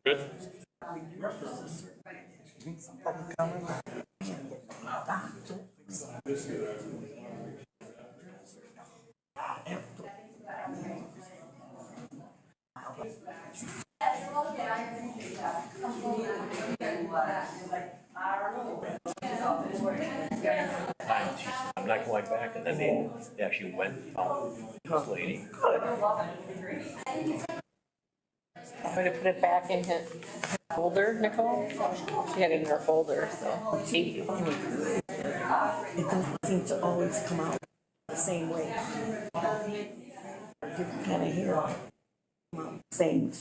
Good. Some public comment? I'm not going back, and then they actually went this lady. Going to put it back in his folder, Nicole? She had it in her folder, so thank you. It doesn't seem to always come out the same way. You can kind of hear it come out same.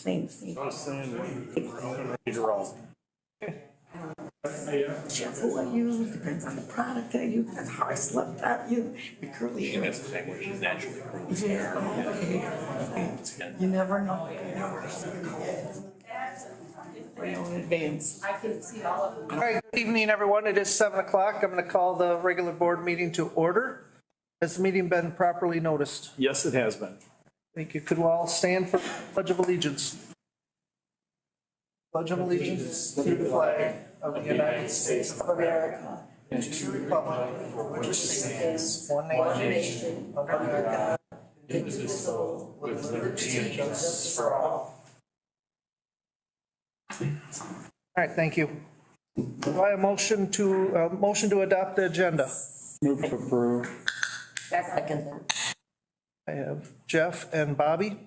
Shampoo I use, depends on the product I use, that's how I slept at you. The curly She hair. has the same way, she's naturally curly. Yeah, okay. You never know. You know in advance. I can see all of them. All right, good evening, everyone. It is 7 o'clock. I'm going to call the regular board meeting to order. Has the meeting been properly noticed? Yes, it has been. Thank you. Could we all stand for Pledge of Allegiance? Pledge of Allegiance to the flag of the United States of America and to the republic for which it stands, one nation, under God, indivisible, with liberty and justice for all. All right, thank you. Do I have a motion to adopt the agenda? Move to approve. Second. I have Jeff and Bobby.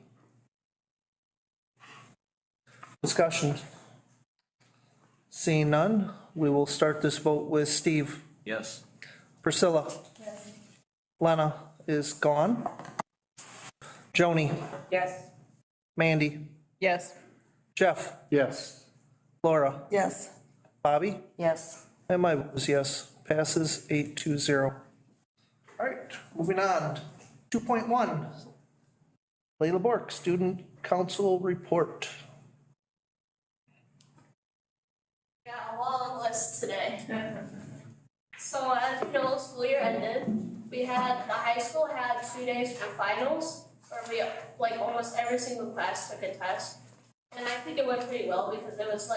Discussion. Seeing none, we will start this vote with Steve. Yes. Priscilla. Yes. Lena is gone. Joni. Yes. Mandy. Yes. Jeff. Yes. Laura. Yes. Bobby. Yes. And my vote is yes. Passes 8-0. All right, moving on. 2.1. Layla Bork, Student Council Report. Got a long list today. So as you know, school year ended. The high school had 2 days for finals, where we, almost every single class took a test. And I think it went pretty well because it was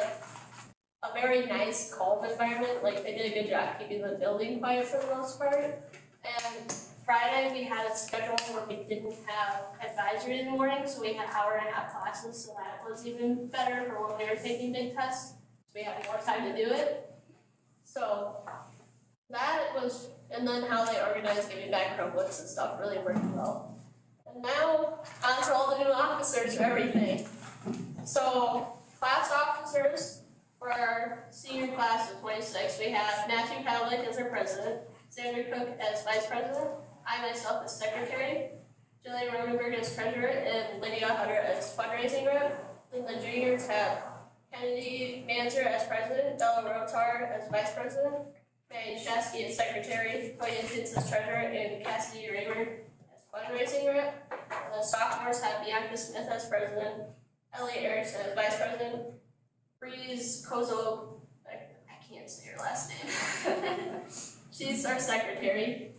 a very nice, calm environment. They did a good job keeping the building quiet for the most part. And Friday, we had a schedule where we didn't have advisory in the morning, so we had hour-and-a-half classes, so that was even better for when we were taking big tests. So we had more time to do it. So that was, and then how they organized giving back Chromebooks and stuff really worked well. And now, on to all the new officers for everything. So, class officers for our senior class of 26, we have Matthew Pavlik as our president, Sandra Cook as vice president, I myself as secretary, Jillian Ronenberg as treasurer, and Lydia Hutter as fundraising rep. Then the juniors have Kennedy Manzer as president, Bella Rotar as vice president, May Shasky as secretary, Cody Hitz as treasurer, and Cassidy Raymer as fundraising rep. The sophomores have Bianca Smith as president, Ellie Erickson as vice president, Breeze Kozo, I can't say her last name. She's our secretary.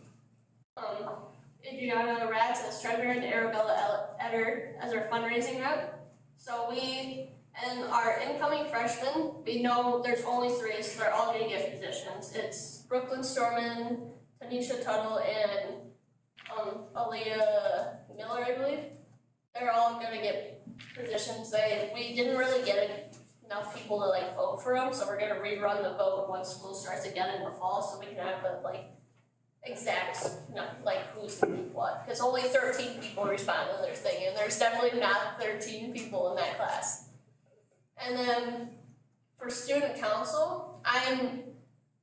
Adriana Ratz as treasurer and Arabella Etter as our fundraising rep. So we and our incoming freshmen, we know there's only 3, so they're all gonna get positions. It's Brooklyn Storman, Tanisha Tuttle, and Aaliyah Miller, I believe. They're all gonna get positions. We didn't really get enough people to vote for them, so we're gonna rerun the vote once school starts again in the fall, so we can have the exact, who's gonna do what. Because only 13 people respond to their thing, and there's definitely not 13 people in that class. And then for student council, I'm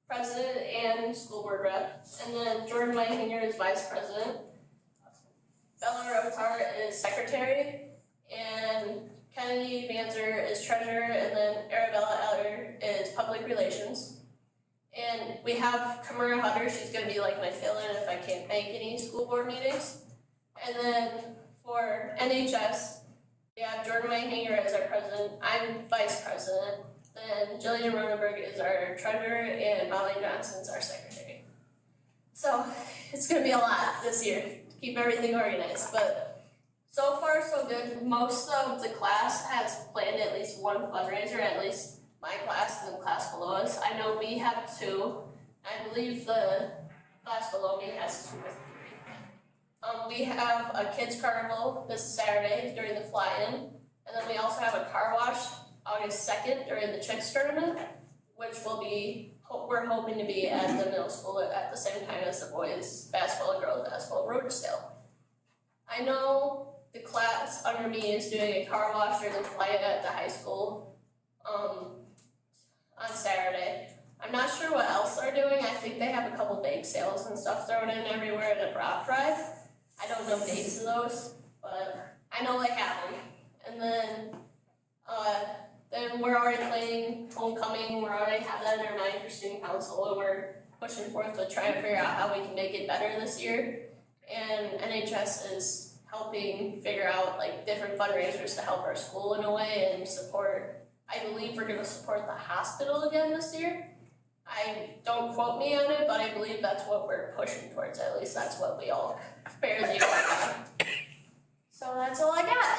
president and school board rep, and then Jordan Meihinger is vice president. Bella Rotar is secretary, and Kennedy Manzer is treasurer, and then Arabella Eller is public relations. And we have Kamara Hutter, she's gonna be my fill-in if I can't make any school board meetings. And then for NHS, we have Jordan Meihinger as our president, I'm vice president, then Jillian Ronenberg is our treasurer, and Molly Johnson's our secretary. So it's gonna be a lot this year to keep everything organized, but So far, so good. Most of the class has planned at least one fundraiser, at least my class and the class below us. I know we have two. I believe the class below me has 2 or 3. We have a kids carnival this Saturday during the fly-in, and then we also have a car wash August 2nd during the Chicks tournament, which we're hoping to be at the middle school at the same time as the boys basketball and girls basketball road sale. I know the class under me is doing a car wash during the fly-in at the high school on Saturday. I'm not sure what else they're doing. I think they have a couple bake sales and stuff thrown in everywhere in a bra drive. I don't know dates of those, but I know they have them. And then we're already playing homecoming. We're already have that in our mind for student council, and we're pushing forth to try to figure out how we can make it better this year. And NHS is helping figure out like different fundraisers to help our school in a way and support. I believe we're going to support the hospital again this year. Don't quote me on it, but I believe that's what we're pushing towards. At least that's what we all fairly agree on. So that's all I got.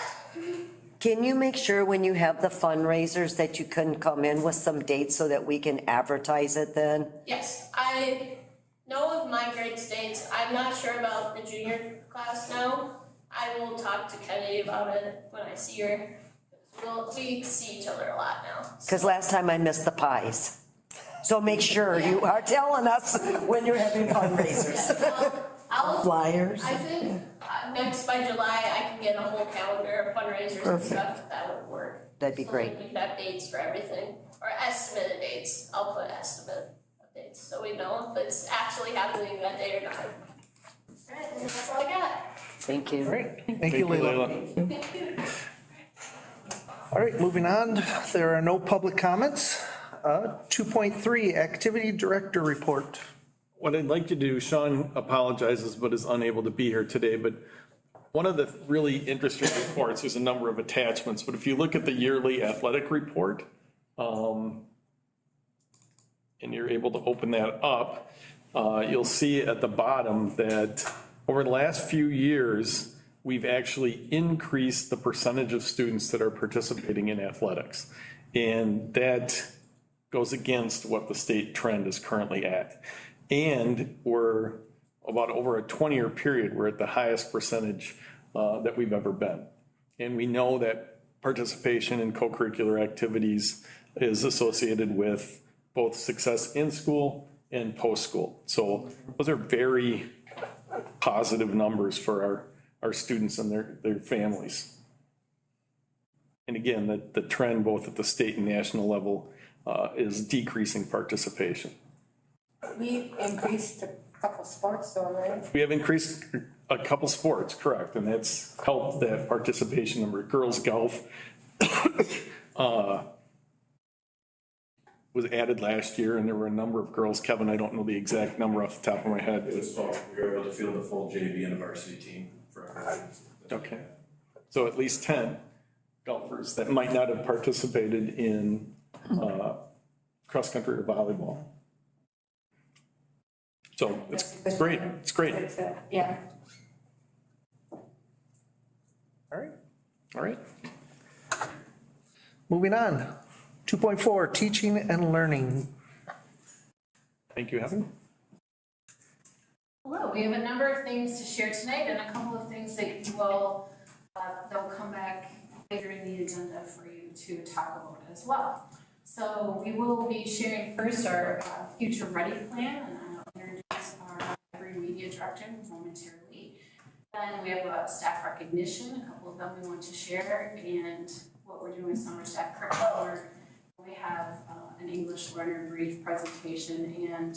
Can you make sure when you have the fundraisers that you can come in with some dates so that we can advertise it then? Yes, I know of my grade dates. I'm not sure about the junior class now. I will talk to Kennedy about it when I see her. We see each other a lot now. Because last time I missed the pies. So make sure you are telling us when you're having fundraisers. I'll Flyers. I think next by July I can get a whole calendar of fundraisers and stuff if that would work. That'd be great. So we can have dates for everything, or estimated dates. I'll put estimate of dates so we know if it's actually happening that day or not. Alright, and that's all I got. Thank you. Great, thank you, Leila. All right, moving on, there are no public comments. 2.3, Activity Director Report. What I'd like to do, Sean apologizes but is unable to be here today, but one of the really interesting reports, there's a number of attachments, but if you look at the yearly athletic report, and you're able to open that up, you'll see at the bottom that over the last few years, we've actually increased the percentage of students that are participating in athletics. And that goes against what the state trend is currently at. And we're about over a 20-year period, we're at the highest percentage that we've ever been. And we know that participation in co-curricular activities is associated with both success in school and post-school. So those are very positive numbers for our students and their families. And again, the trend both at the state and national level is decreasing participation. We increased a couple sports though, right? We have increased a couple sports, correct, and that's helped that participation number. Girls golf was added last year, and there were a number of girls. Kevin, I don't know the exact number off the top of my head. It was fun. We were able to field a full JV and a varsity team for everybody. Okay, so at least 10 golfers that might not have participated in cross-country or volleyball. So it's great, it's great. Yeah. All All right. Moving on. 2.4, Teaching and Learning. Thank you, Evan. Hello, we have a number of things to share tonight and a couple of things that will, they'll come back later in the agenda for you to talk about as well. So we will be sharing first our Future Ready plan, and I'll introduce our library media director momentarily. Then we have a staff recognition, a couple of them we want to share, and what we're doing with summer staff curriculum. We have an English learner brief presentation, and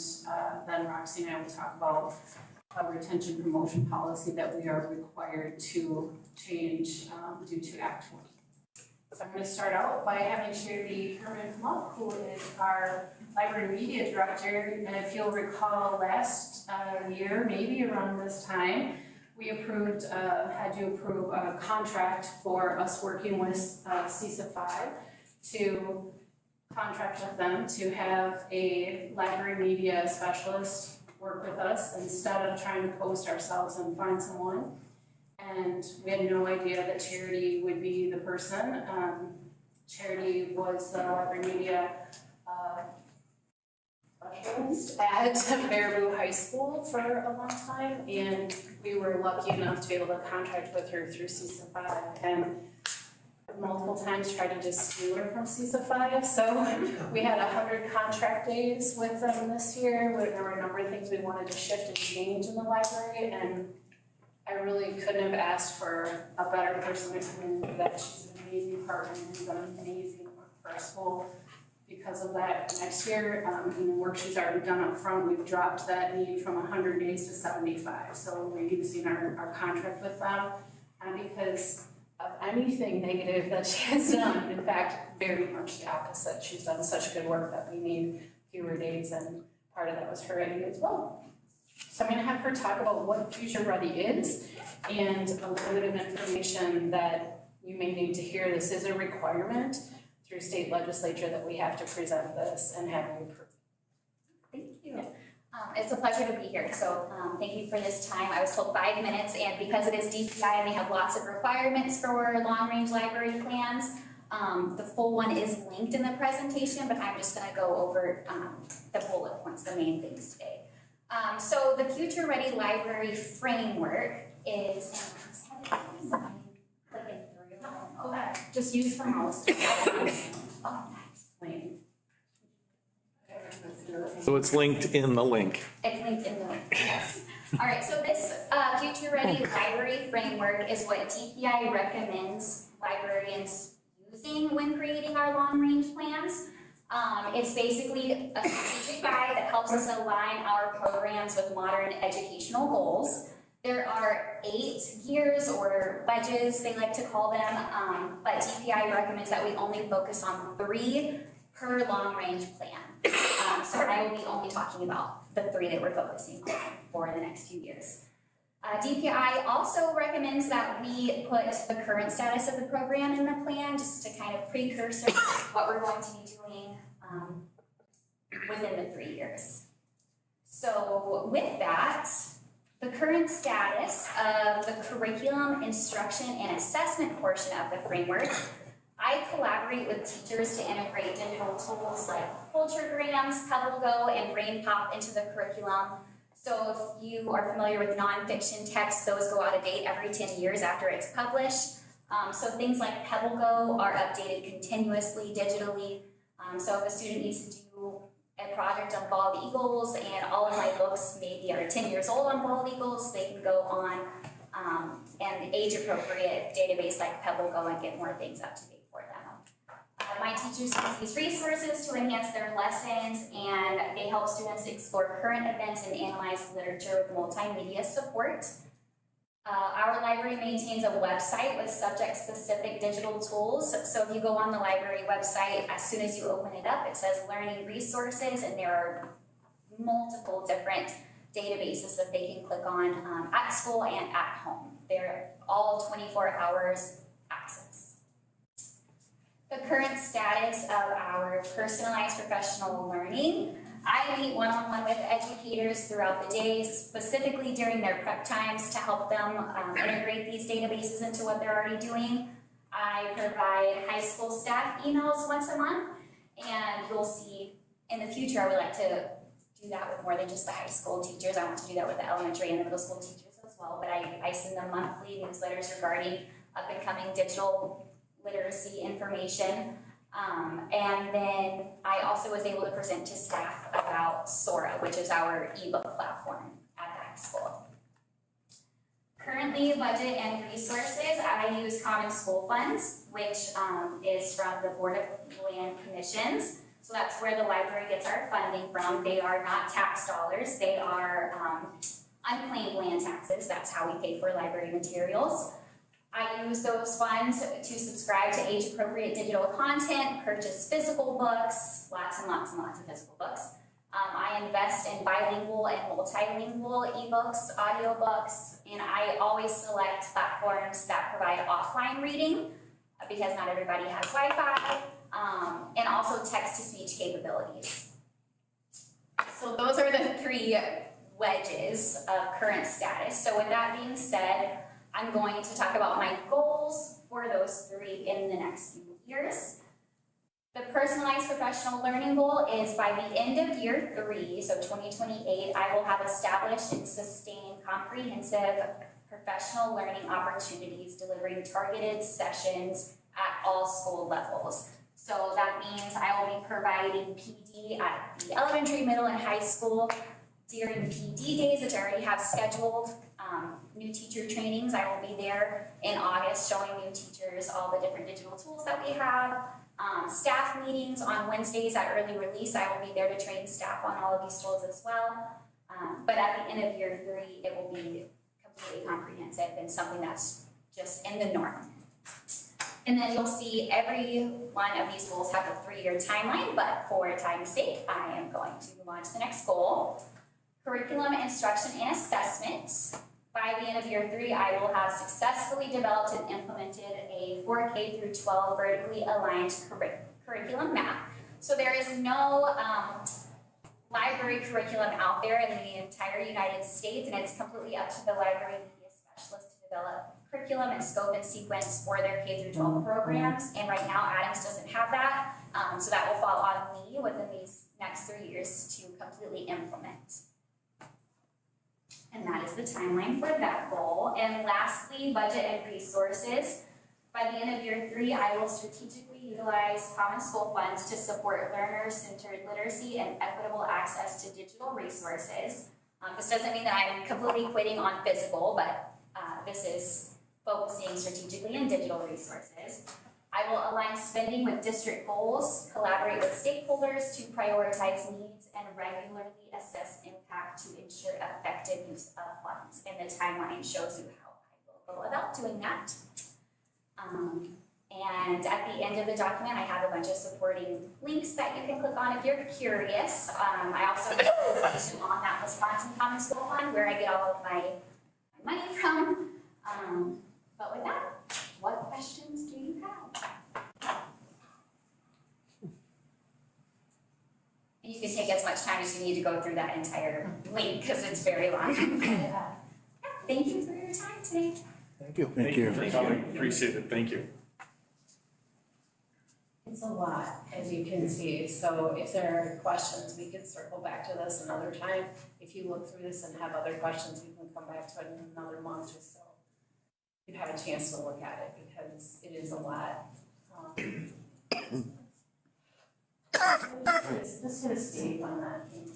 then Roxy and I will talk about a retention promotion policy that we are required to change due to Act 20. So I'm going to start out by having Charity Herman come up, who is our library media director. And if you'll recall, last year, maybe around this time, we approved, had to approve a contract for us working with CISA 5 to contract with them to have a library media specialist work with us instead of trying to post ourselves and find someone. and we had no idea that Charity would be the person. Charity was the library media specialist at Baraboo High School for a long time, and we were lucky enough to be able to contract with her through CISA 5, and multiple times tried to just steal her from CISA 5, so we had 100 contract days with them this year, where there were a number of things we wanted to shift and change in the library, and I really couldn't have asked for a better person to come in. That she's an amazing partner and has done amazing work for our school. Because of that, next year, in the work she's already done up front, we've dropped that need from 100 days to 75. So we're reducing our contract with them, not because of anything negative that she has done. In fact, very much the opposite. She's done such good work that we need fewer days, and part of that was her idea as well. So I'm going to have her talk about what Future Ready is and a little bit of information that you may need to hear. This is a requirement through state legislature that we have to present this and have you approve. Thank you. It's a pleasure to be here. So thank you for this time. I was told 5 minutes, and because it is DPI and they have lots of requirements for long-range library plans, the full one is linked in the presentation, but I'm just going to go over the bullet points, the main things today. So the Future Ready Library Framework is, just use the mouse. Oh, nice. So it's linked in the link. It's linked in the link, yes. All right, so this Future Ready Library Framework is what DPI recommends librarians using when creating our long-range plans. It's basically a strategic guide that helps us align our programs with modern educational goals. There are 8 gears or wedges, they like to call them, but DPI recommends that we only focus on 3 per long-range plan. So I will be only talking about the 3 that we're focusing on for the next few years. DPI also recommends that we put the current status of the program in the plan, just to kind of precursor what we're going to be doing within the 3 years. So with that, the current status of the curriculum, instruction, and assessment portion of the framework, I collaborate with teachers to integrate digital tools like Culturegrams, PebbleGo, and BrainPop into the curriculum. So if you are familiar with nonfiction texts, those go out of date every 10 years after it's published. So things like PebbleGo are updated continuously digitally. So if a student needs to do a project on bald eagles, and all of my books maybe are 10 years old on bald eagles, they can go on an age-appropriate database like PebbleGo and get more things up to date for them. My teachers use these resources to enhance their lessons, and they help students explore current events and analyze literature with multimedia support. Our library maintains a website with subject-specific digital tools. So if you go on the library website, as soon as you open it up, it says learning resources, and there are multiple different databases that they can click on at school and at home. They're all 24 hours access. The current status of our personalized professional learning. I meet one-on-one with educators throughout the day, specifically during their prep times, to help them integrate these databases into what they're already doing. I provide high school staff emails once a month, and you'll see in the future I would like to do that with more than just the high school teachers. I want to do that with the elementary and the middle school teachers as well, but I send them monthly newsletters regarding up-and-coming digital literacy information. And then I also was able to present to staff about Sora, which is our ebook platform at the high school. Currently, budget and resources, I use Common School Funds, which is from the Board of Land Commissions. So that's where the library gets our funding from. They are not tax dollars, they are unclaimed land taxes. That's how we pay for library materials. I use those funds to subscribe to age-appropriate digital content, purchase physical books, lots and lots and lots of physical books. I invest in bilingual and multilingual ebooks, audiobooks, and I always select platforms that provide offline reading because not everybody has Wi-Fi, and also text-to-speech capabilities. So those are the 3 wedges of current status. So with that being said, I'm going to talk about my goals for those three in the next few years. The personalized professional learning goal is by the end of year 3, so 2028, I will have established and sustained comprehensive professional learning opportunities delivering targeted sessions at all school levels. So that means I will be providing PD at the elementary, middle, and high school during PD days, which I already have scheduled. New teacher trainings, I will be there in August showing new teachers all the different digital tools that we have. Staff meetings on Wednesdays at early release, I will be there to train staff on all of these tools as well. But at the end of year 3, it will be completely comprehensive and something that's just in the norm. And then you'll see every one of these goals have a 3-year timeline, but for time's sake, I am going to launch the next goal. Curriculum, instruction, and assessment. By the end of year 3, I will have successfully developed and implemented a 4K through 12 vertically aligned curriculum map. So there is no library curriculum out there in the entire United States, and it's completely up to the library media specialist to develop curriculum and scope and sequence for their K through 12 programs. And right now, Adams doesn't have that, so that will fall on me within these next 3 years to completely implement. And that is the timeline for that goal. And lastly, budget and resources. By the end of year 3, I will strategically utilize common school funds to support learner-centered literacy and equitable access to digital resources. This doesn't mean that I'm completely quitting on physical, but this is focusing strategically in digital resources. I will align spending with district goals, collaborate with stakeholders to prioritize needs, and regularly assess impact to ensure effective use of funds. And the timeline shows you how I will go about doing that. And at the end of the document, I have a bunch of supporting links that you can click on if you're curious. I also have information on that Wisconsin Common School Fund where I get all of my money from. But with that, what questions do you have? And you can take as much time as you need to go through that entire link because it's very long. Thank you for your time today. Thank you. Thank you. Appreciate it. Thank you. It's a lot, as you can see, so if there are questions, we can circle back to this another time. If you look through this and have other questions, we can come back to it in another month just so you have a chance to look at it, because it is a lot. Just gonna stay on that, thank you.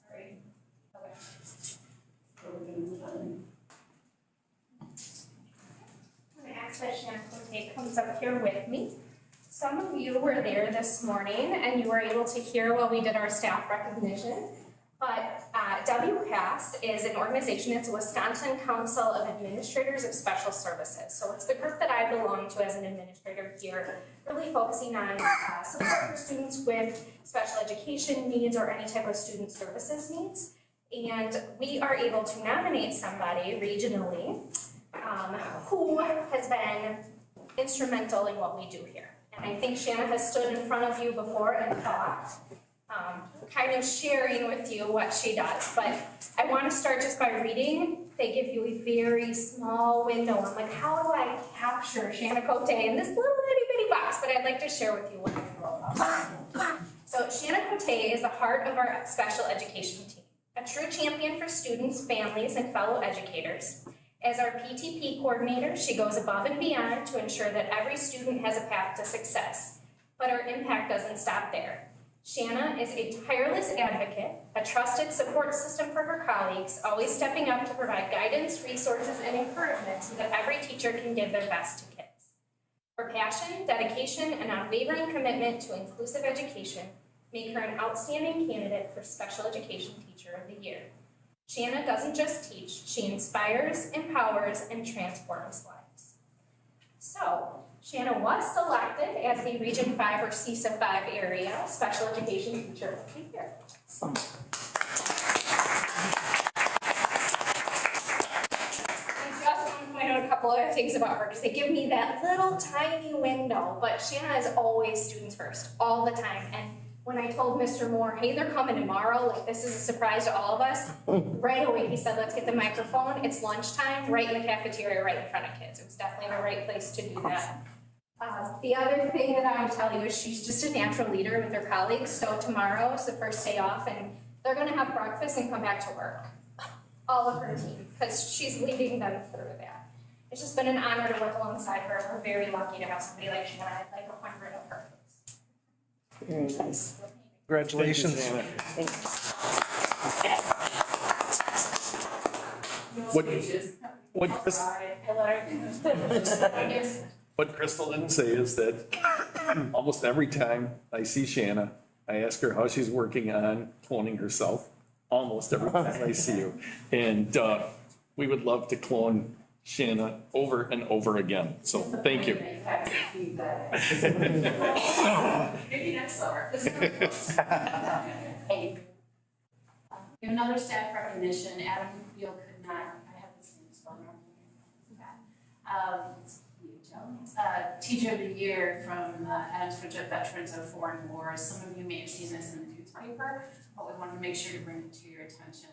Sorry. Okay. So we're gonna move on. I'm gonna ask that Shannon Cote comes up here with me. Some of you were there this morning and you were able to hear while we did our staff recognition. But WCAS is an organization, it's a Wisconsin Council of Administrators of Special Services. So it's the group that I belong to as an administrator here, really focusing on support for students with special education needs or any type of student services needs. And we are able to nominate somebody regionally who has been instrumental in what we do here. And I think Shanna has stood in front of you before and talked, kind of sharing with you what she does. But I want to start just by reading. They give you a very small window. I'm like, how do I capture Shanna Cote in this little itty bitty box? But I'd like to share with you what I know about. So Shanna Cote is the heart of our special education team, a true champion for students, families, and fellow educators. As our PTP coordinator, she goes above and beyond to ensure that every student has a path to success. But our impact doesn't stop there. Shanna is a tireless advocate, a trusted support system for her colleagues, always stepping up to provide guidance, resources, and encouragement so that every teacher can give their best to kids. Her passion, dedication, and unwavering commitment to inclusive education make her an outstanding candidate for Special Education Teacher of the Year. Shanna doesn't just teach, she inspires, empowers, and transforms lives. So, Shanna was selected as the Region 5 or CESA 5 area Special Education Teacher of the Year. I just want to point out a couple other things about her because they give me that little tiny window, but Shanna is always students first, all the time. And when I told Mr. Moore, hey, they're coming tomorrow, like this is a surprise to all of us, right away he said, let's get the microphone, it's lunchtime, right in the cafeteria, right in front of kids. It was definitely the right place to do that. The other thing that I would tell you is she's just a natural leader with her colleagues, so tomorrow is the first day off and they're gonna have breakfast and come back to work. All of her team, because she's leading them through that. It's just been an honor to work alongside her. We're very lucky to have somebody like Shanna, like 100 of her. Very nice. Congratulations. What Crystal didn't say is that almost every time I see Shanna, I ask her how she's working on cloning herself. Almost every time I see you. And we would love to clone Shanna over and over again. So thank you. Maybe next summer. Hey. We have another staff recognition. Adam Beal could not, I have the same spelling wrong. Teacher of the Year from Adams Friendship Veterans of Foreign Wars. Some of you may have seen this in the newspaper, but we wanted to make sure to bring it to your attention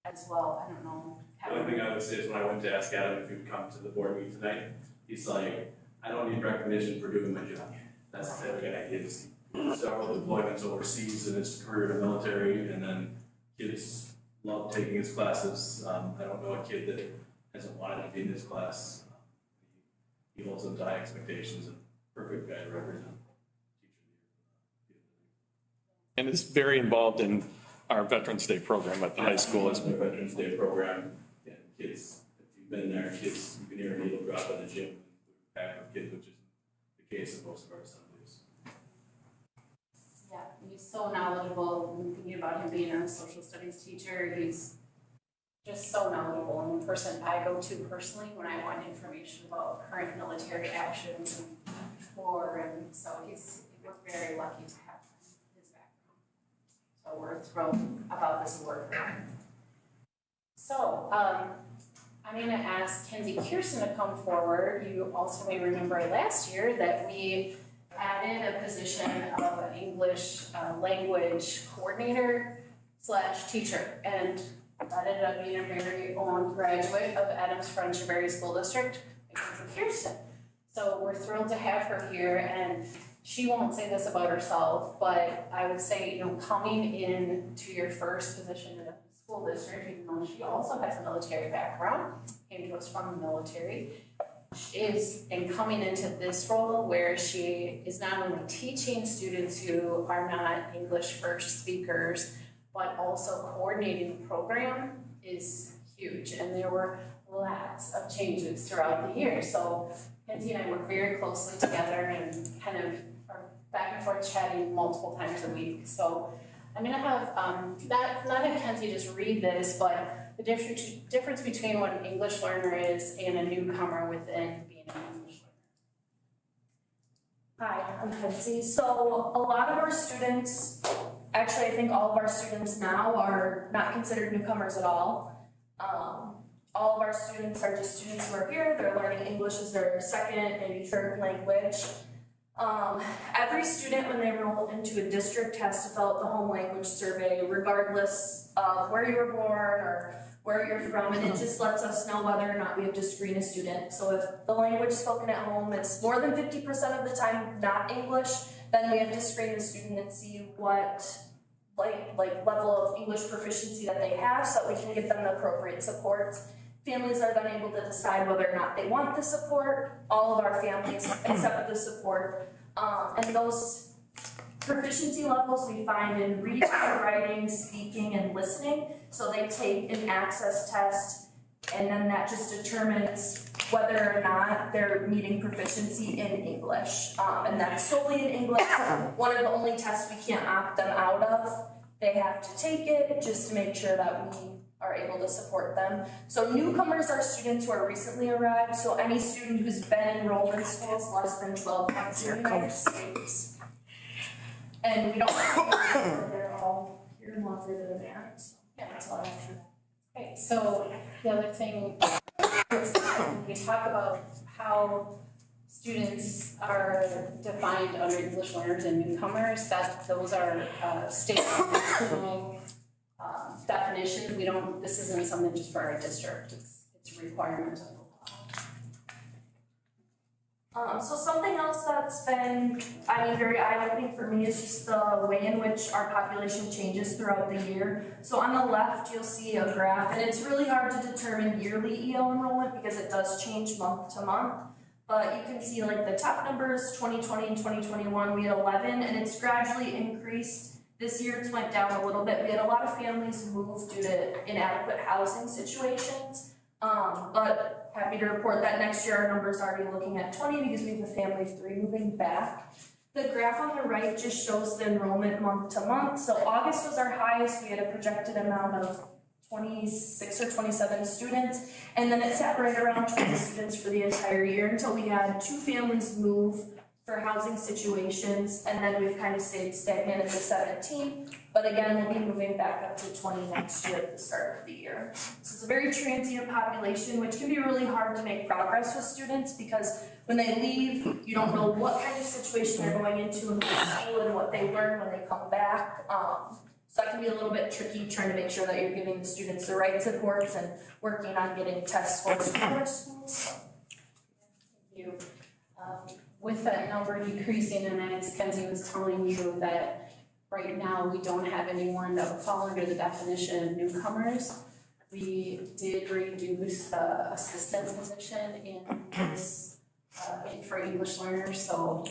as well. I don't know. The only thing I would say is when I went to ask Adam if he would come to the board meeting tonight, he's like, I don't need recognition for doing my job. That's the type of guy he is. Several deployments overseas in his career in the military, and then kids love taking his classes. I don't know a kid that hasn't wanted to be in his class. He holds them to high expectations and perfect guy to represent. And is very involved in our Veterans Day program at the high school as well. Veterans Day program, and kids, if you've been there, kids, you can hear a needle drop in the gym, pack of kids, which is the case in most of our assemblies. Yeah, he's so knowledgeable. When thinking about him being a social studies teacher, he's just so knowledgeable and the person I go to personally when I want information about current military actions and war, and so we're very lucky to have his background. So we're thrilled about this award for him. So I'm going to ask Kenzie Kirsten to come forward. You also may remember last year that we added a position of an English language coordinator / teacher, and that ended up being a very own graduate of Adams Friendship Area School District, Kenzie Kirsten. So we're thrilled to have her here, and she won't say this about herself, but I would say, coming in to your first position in a school district, even though she also has a military background, came to us from the military, is in coming into this role where she is not only teaching students who are not English first speakers, but also coordinating the program is huge. And there were lots of changes throughout the year. So Kenzie and I work very closely together and kind of are back and forth chatting multiple times a week. So I'm gonna have, not have Kenzie just read this, but the difference between what an English learner is and a newcomer within being an English learner. Hi, I'm Kenzie. So a lot of our students, actually I think all of our students now are not considered newcomers at all. All of our students are just students who are here, they're learning English as their second, maybe third language. Every student, when they enroll into a district, has to fill out the home language survey, regardless of where you were born or where you're from, and it just lets us know whether or not we have to screen a student. So if the language spoken at home is more than 50% of the time not English, then we have to screen the student and see what like level of English proficiency that they have, so that we can give them the appropriate supports. Families are then able to decide whether or not they want the support. All of our families accept the support. And those proficiency levels we find in reading, writing, speaking, and listening. So they take an access test, and then that just determines whether or not they're meeting proficiency in English. And that's solely in English. One of the only tests we can't opt them out of. They have to take it just to make sure that we are able to support them. So newcomers are students who are recently arrived, so any student who's been enrolled in schools less than 12 months in the United States. And we don't they're all here longer than that. So yeah, that's all I have for that. Okay, so the other thing is that we talk about how students are defined under English learners and newcomers, that those are state definitions. We don't, this isn't something just for our district, it's a requirement of the law. So something else that's been, very eye-opening for me is just the way in which our population changes throughout the year. So on the left, you'll see a graph, and it's really hard to determine yearly EL enrollment because it does change month to month. But you can see like the top numbers, 2020 and 2021, we had 11, and it's gradually increased. This year it's went down a little bit. We had a lot of families move due to inadequate housing situations. But happy to report that next year our number's already looking at 20 because we have a family of 3 moving back. The graph on the right just shows the enrollment month to month. So August was our highest. We had a projected amount of 26 or 27 students, and then it sat right around 20 students for the entire year until we had 2 families move for housing situations, and then we've kind of stayed stagnant at the 17. But again, we'll be moving back up to 20 next year at the start of the year. So it's a very transient population, which can be really hard to make progress with students because when they leave, you don't know what kind of situation they're going into in school and what they learn when they come back. So that can be a little bit tricky, trying to make sure that you're giving the students the right supports and working on getting test scores for our schools. Thank you. With that number decreasing, and as Kenzie was telling you that right now we don't have anyone that would fall under the definition of newcomers, we did reduce the assistant position in this, for English learners, so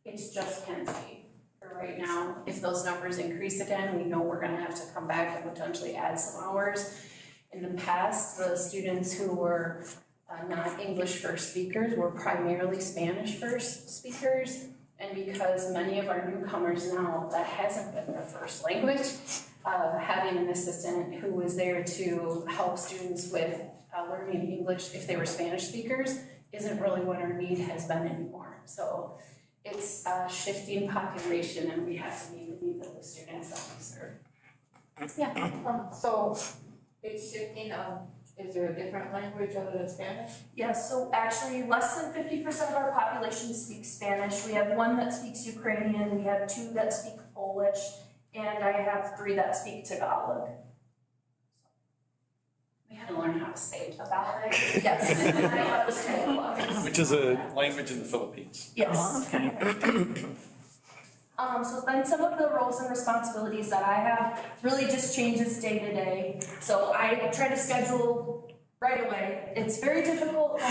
it's just Kenzie for right now. If those numbers increase again, we know we're gonna have to come back and potentially add some hours. In the past, the students who were not English first speakers were primarily Spanish first speakers, and because many of our newcomers now, that hasn't been their first language, having an assistant who was there to help students with learning English if they were Spanish speakers isn't really what our need has been anymore. So it's a shifting population, and we have to meet the needs of the students that we serve. Yeah, so it's shifting, is there a different language other than Spanish? Yes, so actually less than 50% of our population speaks Spanish. We have 1 that speaks Ukrainian, we have 2 that speak Polish, and I have 3 that speak Tagalog. We had to learn how to say Tagalog. Yes, I know how to say Tagalog. Which is a language in the Philippines. Yes. So then some of the roles and responsibilities that I have really just changes day to day. So I try to schedule right away. It's very difficult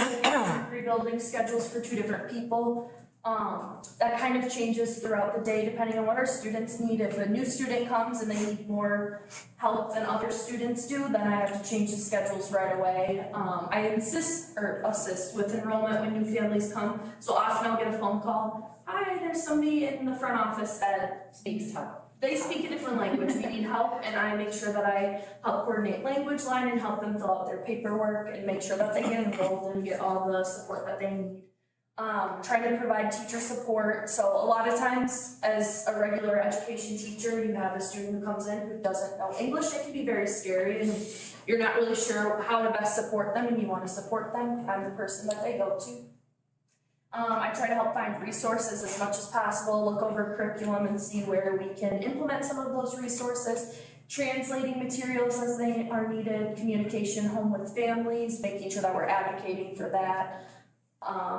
rebuilding schedules for 2 different people. That kind of changes throughout the day depending on what our students need. If a new student comes and they need more help than other students do, then I have to change the schedules right away. I assist with enrollment when new families come. So often I'll get a phone call. Hi, there's somebody in the front office that speaks Tagalog. They speak a different language, we need help, and I make sure that I help coordinate language line and help them fill out their paperwork and make sure that they get enrolled and get all the support that they need. Trying to provide teacher support, so a lot of times as a regular education teacher, you have a student who comes in who doesn't know English. It can be very scary and you're not really sure how to best support them, and you want to support them. I'm the person that they go to. I try to help find resources as much as possible, look over curriculum and see where we can implement some of those resources, translating materials as they are needed, communication home with families, making sure that we're advocating for that,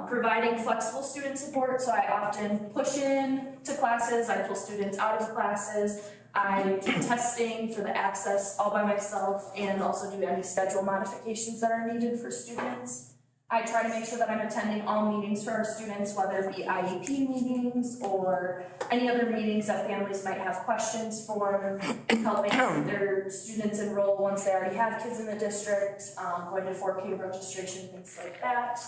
providing flexible student support. So I often push in to classes, I pull students out of classes, I do testing for the access all by myself, and also do any schedule modifications that are needed for students. I try to make sure that I'm attending all meetings for our students, whether it be IEP meetings or any other meetings that families might have questions for, helping their students enroll once they already have kids in the district, going to 4K registration, things like that.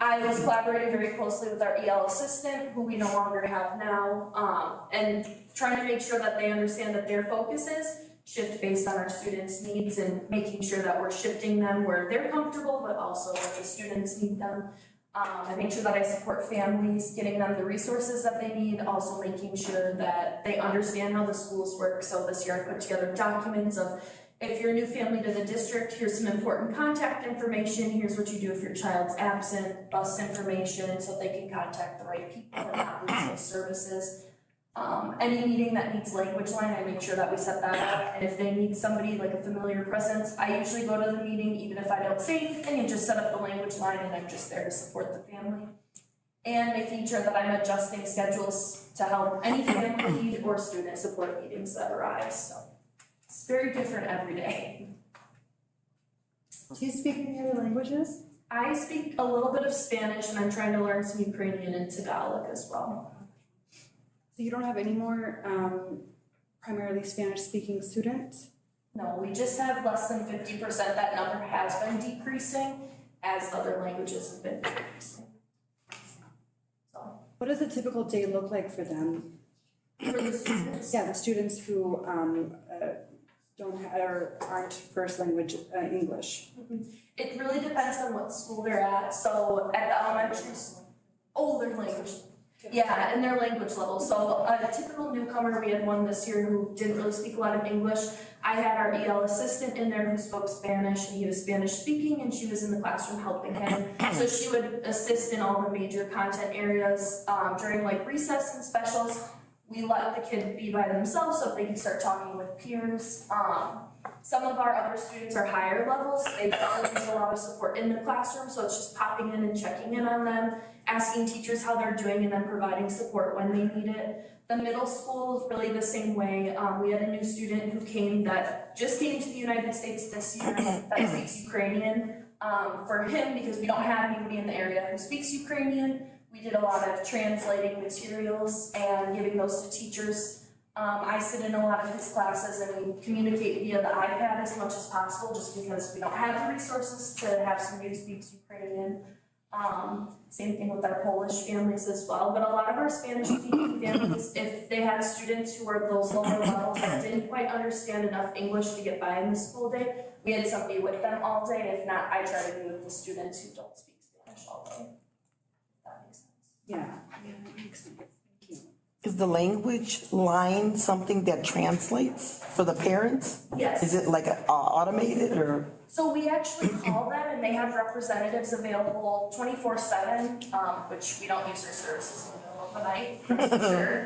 I was collaborating very closely with our EL assistant, who we no longer have now, and trying to make sure that they understand that their focus is shift based on our students' needs and making sure that we're shifting them where they're comfortable, but also where the students need them. I make sure that I support families, getting them the resources that they need, also making sure that they understand how the schools work. So this year I put together documents of if you're a new family to the district, here's some important contact information, here's what you do if your child's absent, bus information, so they can contact the right people and not lose those services. Any meeting that needs language line, I make sure that we set that up, and if they need somebody like a familiar presence, I usually go to the meeting, even if I don't say anything, and just set up the language line, and I'm just there to support the family. And making sure that I'm adjusting schedules to help any family need or student support meetings that arise, so. It's very different every day. Do you speak any other languages? I speak a little bit of Spanish and I'm trying to learn some Ukrainian and Tagalog as well. So you don't have any more primarily Spanish-speaking students? No, we just have less than 50%. That number has been decreasing as other languages have been decreasing. So. What does a typical day look like for them? For the students? Yeah, the students who don't have, or aren't first language English. It really depends on what school they're at. So at the elementary school, their language. Yeah, and their language level. So a typical newcomer, we had one this year who didn't really speak a lot of English. I had our EL assistant in there who spoke Spanish, and he was Spanish speaking, and she was in the classroom helping him. So she would assist in all the major content areas during like recess and specials. We let the kid be by themselves so they can start talking with peers. Some of our other students are higher levels. They don't need a lot of support in the classroom, so it's just popping in and checking in on them, asking teachers how they're doing, and then providing support when they need it. The middle school is really the same way. We had a new student who just came to the United States this year that speaks Ukrainian. For him, because we don't have anybody in the area who speaks Ukrainian, we did a lot of translating materials and giving those to teachers. I sit in a lot of his classes and we communicate via the iPad as much as possible just because we don't have the resources to have somebody who speaks Ukrainian. Same thing with our Polish families as well, but a lot of our Spanish-speaking families, if they had students who were those lower levels that didn't quite understand enough English to get by in the school day, we had somebody with them all day. If not, I try to be with the students who don't speak Spanish all day. That makes sense. Yeah, that makes sense. Thank you. Is the language line something that translates for the parents? Yes. Is it like automated or? So we actually call them and they have representatives available 24/7, which we don't use their services in the middle of the night, that's for sure.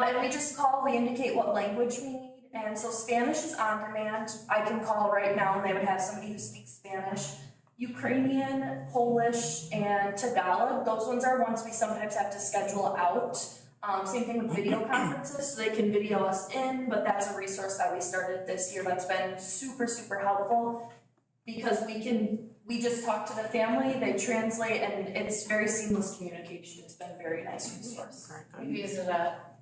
And we just call, we indicate what language we need. And so Spanish is on demand. I can call right now and they would have somebody who speaks Spanish. Ukrainian, Polish, and Tagalog, those ones are ones we sometimes have to schedule out. Same thing with video conferences, so they can video us in, but that's a resource that we started this year that's been super, super helpful because we just talk to the family, they translate, and it's very seamless communication. It's been a very nice resource. We use it at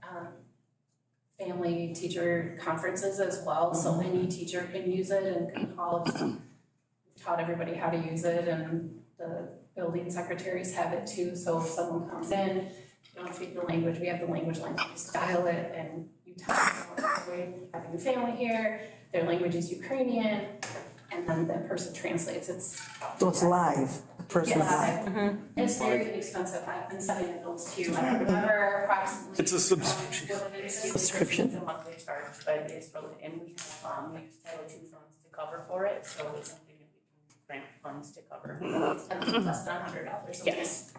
family teacher conferences as well, so any teacher can use it and can call it. We've taught everybody how to use it, and the building secretaries have it too, so if someone comes in, you don't speak the language, we have the language line, you just dial it and you tell them, having a family here, their language is Ukrainian, and then that person translates. So it's live, the person is live. Mm-hmm. It's very inexpensive. I've been setting those too. I don't remember approximately. It's a subscription. Subscription. It's a monthly charge, but it's really, and we have, we use Title II funds to cover for it, so it's something that we can grant funds to cover. And less than $100. Yes.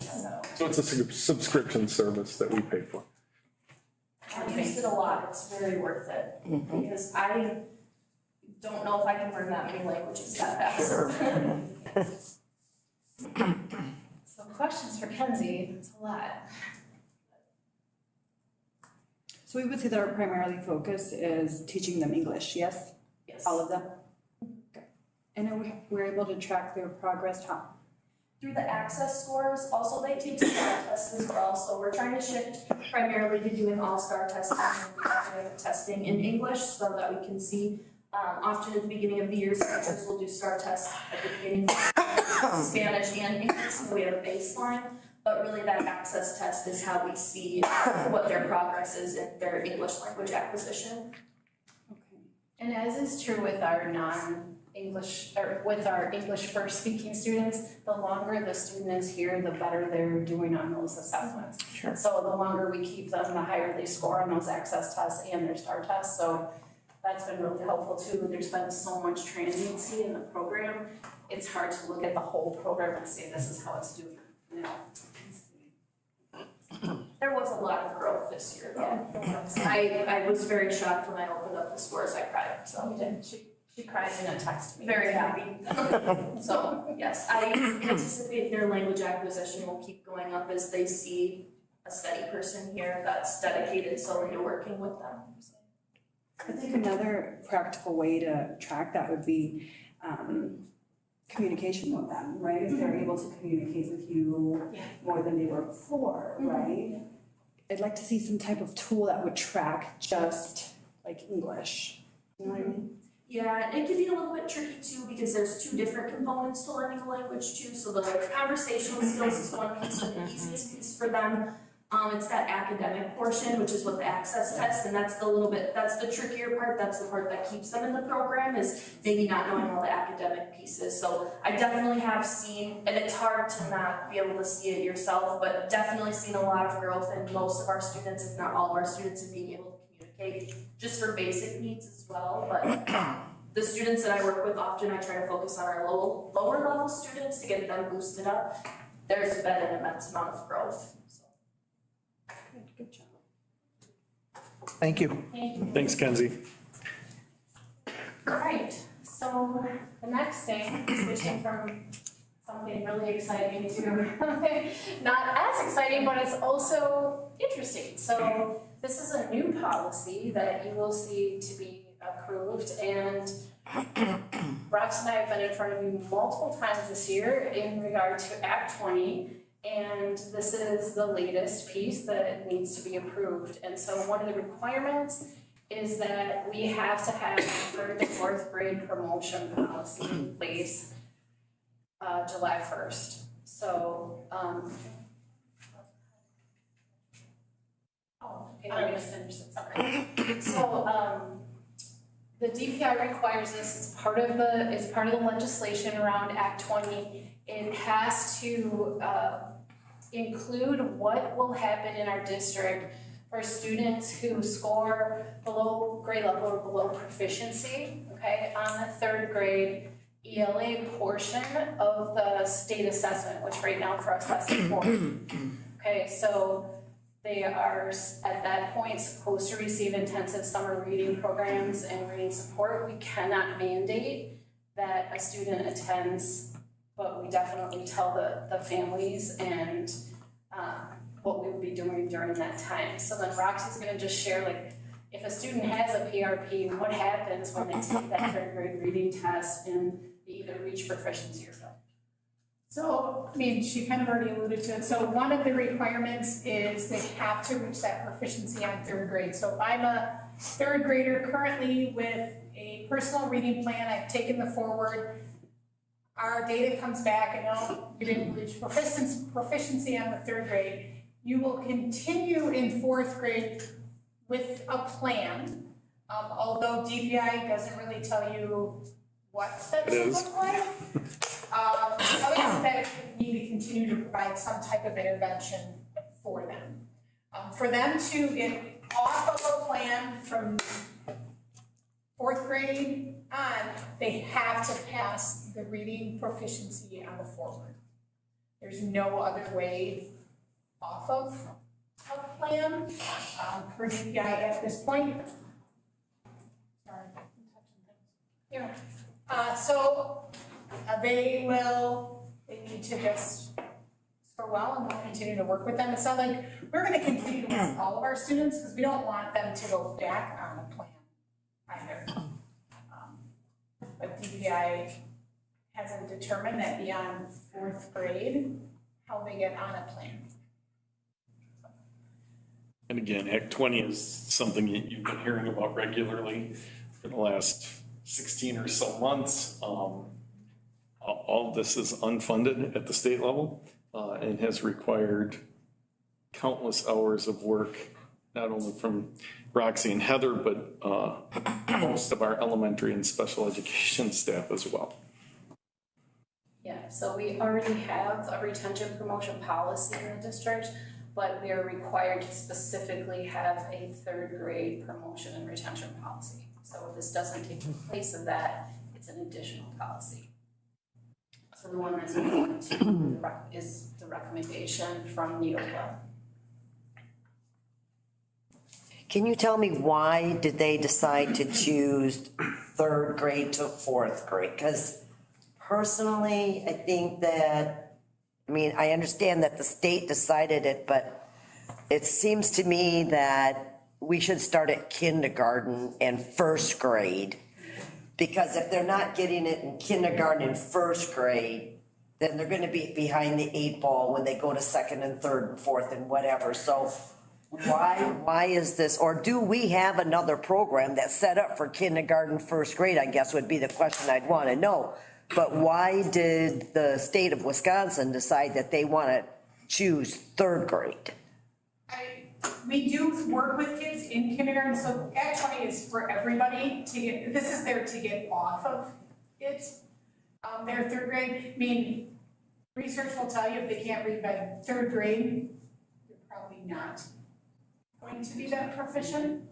So it's a subscription service that we pay for. I use it a lot, it's very worth it, because I don't know if I can learn that many languages that fast. So questions for Kenzie, it's a lot. So we would say that our primarily focus is teaching them English, yes? Yes. All of them? Okay. And then we're able to track their progress how? Through the access scores, also they take STAR tests as well, so we're trying to shift primarily to doing all-star testing and academic testing in English so that we can see, often at the beginning of the year, teachers will do STAR tests at the beginning of Spanish and English, so we have a baseline, but really that access test is how we see what their progress is in their English language acquisition. Okay. And as is true with our non-English, or with our English first speaking students, the longer the student is here, the better they're doing on those assessments. Sure. So the longer we keep them, the higher they score on those access tests and their STAR tests. So that's been really helpful too. There's been so much transiency in the program. It's hard to look at the whole program and say this is how it's doing, you know. There was a lot of growth this year though. I was very shocked when I opened up the scores, I cried, so. You did, she cried in a text to me. Very happy. So, yes, I anticipate their language acquisition will keep going up as they see a steady person here that's dedicated solely to working with them. I think another practical way to track that would be communication with them, right? If they're able to communicate with you more than they were before, right? I'd like to see some type of tool that would track just like English. You know what I mean? Yeah, it can be a little bit tricky too because there's two different components to learning a language too. So the conversational skills is one piece, and the easiest piece for them. It's that academic portion, which is what the access test, and that's the trickier part. That's the part that keeps them in the program, is maybe not knowing all the academic pieces. So I definitely have seen, and it's hard to not be able to see it yourself, but definitely seen a lot of growth in most of our students, if not all of our students, in being able to communicate just for basic needs as well. But the students that I work with, often I try to focus on our lower level students to get them boosted up. There's been an immense amount of growth. Good job. Thank you. Thanks, Kenzie. All right, so the next thing, switching from something really exciting to not as exciting, but it's also interesting. So this is a new policy that you will see to be approved, and Rox and I have been in front of you multiple times this year in regard to Act 20. And this is the latest piece that needs to be approved. And so one of the requirements is that we have to have a third to fourth grade promotion policy in place July 1st. So, I'm gonna finish this. Okay. So, the DPI requires this as part of the legislation around Act 20. It has to include what will happen in our district for students who score below grade level or below proficiency, okay, on the third grade ELA portion of the state assessment, which right now for us that's the fourth. Okay, so they are at that point supposed to receive intensive summer reading programs and reading support. We cannot mandate that a student attends, but we definitely tell the families and what we will be doing during that time. So then Roxy's gonna just share, like, if a student has a PRP, what happens when they take that third grade reading test and they either reach proficiency or fail. So, I mean, she kind of already alluded to it. So one of the requirements is they have to reach that proficiency on third grade. So if I'm a third grader currently with a personal reading plan, I've taken the forward, our data comes back and no, you didn't reach proficiency on the third grade, you will continue in fourth grade with a plan. Although DPI doesn't really tell you what that should look like. Other than that, you need to continue to provide some type of intervention for them. For them to get off of a plan from fourth grade on, they have to pass the reading proficiency on the forward. There's no other way off of a plan for DPI at this point. Sorry, I'm touching things. Here. They need to just score well, and we'll continue to work with them. It's not like we're gonna continue to work with all of our students, because we don't want them to go back on a plan either. But DPI hasn't determined that beyond fourth grade, how they get on a plan. And again, Act 20 is something that you've been hearing about regularly for the last 16 or so months. All this is unfunded at the state level and has required countless hours of work, not only from Roxy and Heather, but most of our elementary and special education staff as well. Yeah, so we already have a retention promotion policy in the district, but we are required to specifically have a third grade promotion and retention policy. So this doesn't take the place of that, it's an additional policy. So the one that's important is the recommendation from NEOPA. Can you tell me why did they decide to choose third grade to fourth grade? Because personally, I think that, I mean, I understand that the state decided it, but it seems to me that we should start at kindergarten and first grade. Because if they're not getting it in kindergarten and first grade, then they're gonna be behind the 8 ball when they go to second and third and fourth and whatever. So why is this, or do we have another program that's set up for kindergarten, first grade, I guess would be the question I'd wanna know. But why did the state of Wisconsin decide that they wanna choose third grade? We do work with kids in kindergarten, so Act 20 is for everybody to get, this is there to get off of it. Their third grade, I mean, research will tell you if they can't read by third grade, they're probably not going to be that proficient.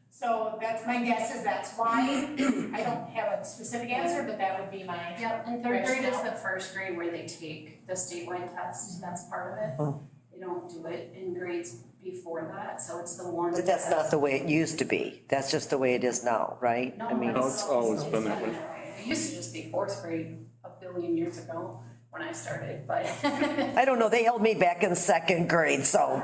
So that's my guess, is that's why. I don't have a specific answer, but that would be my. Yep, and third grade is the first grade where they take the statewide test, that's part of it. They don't do it in grades before that, so it's the one. But that's not the way it used to be. That's just the way it is now, right? No, I mean, it's always been that way. It used to just be fourth grade a billion years ago when I started, but. I don't know, they held me back in second grade, so,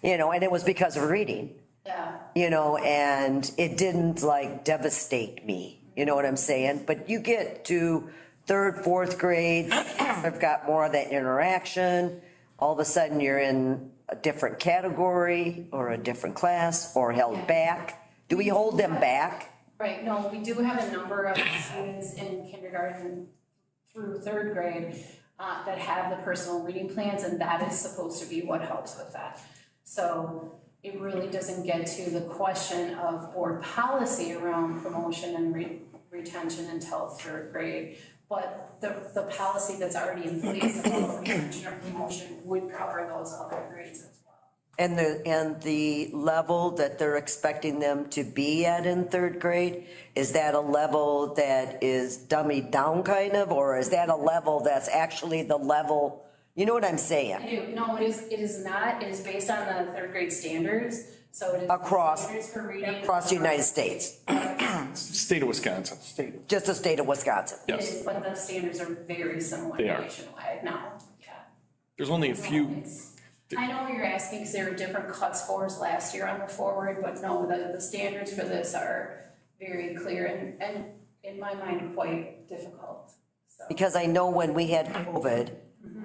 you know, and it was because of reading. Yeah. You know, and it didn't like devastate me, you know what I'm saying? But you get to third, fourth grade, I've got more of that interaction. All of a sudden you're in a different category or a different class or held back. Do we hold them back? Right, no, we do have a number of students in kindergarten through third grade that have the personal reading plans, and that is supposed to be what helps with that. So it really doesn't get to the question of board policy around promotion and retention until third grade. But the policy that's already in place about retention or promotion would cover those other grades as well. And the level that they're expecting them to be at in third grade, is that a level that is dummied down kind of, or is that a level that's actually the level, you know what I'm saying? I do, no, it is not, it is based on the third grade standards, so it is. Across, standards for reading. across the United States, State of Wisconsin. just the state of Wisconsin. It is, but the standards are very similar They are. nationwide now, yeah. There's only a few. I know what you're asking, because there were different cut scores last year on the forward, but no, the standards for this are very clear and in my mind, quite difficult, so. Because I know when we had COVID,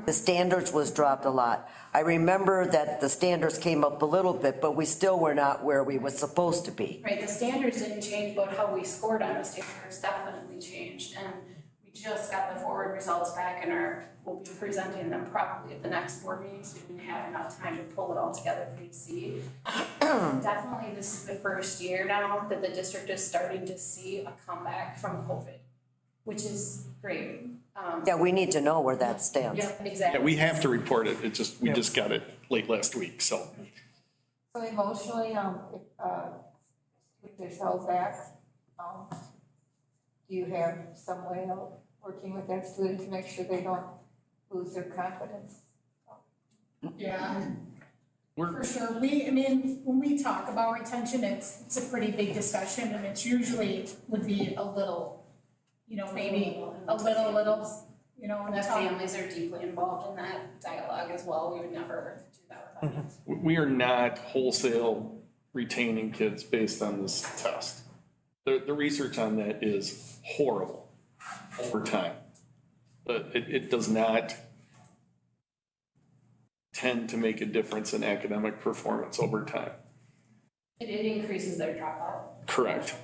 the standards was dropped a lot. I remember that the standards came up a little bit, but we still were not where we were supposed to be. Right, the standards didn't change, but how we scored on the standards definitely changed, and we just got the forward results back and we'll be presenting them probably at the next board meeting, so we didn't have enough time to pull it all together for you to see. Definitely, this is the first year now that the district is starting to see a comeback from COVID, which is great. Yeah, we need to know where that stands. Yeah, exactly. Yeah, we have to report it. We just got it late last week, so. So emotionally, if they're held back, do you have some way of working with that student to make sure they don't lose their confidence? Yeah. For sure, I mean, when we talk about retention, it's a pretty big discussion, and it's usually would be a little, you know, maybe a little, you know. The families are deeply involved in that dialogue as well, we would never do that without them. We are not wholesale retaining kids based on this test. The research on that is horrible over time. But it does not tend to make a difference in academic performance over time. It increases their dropout. Correct.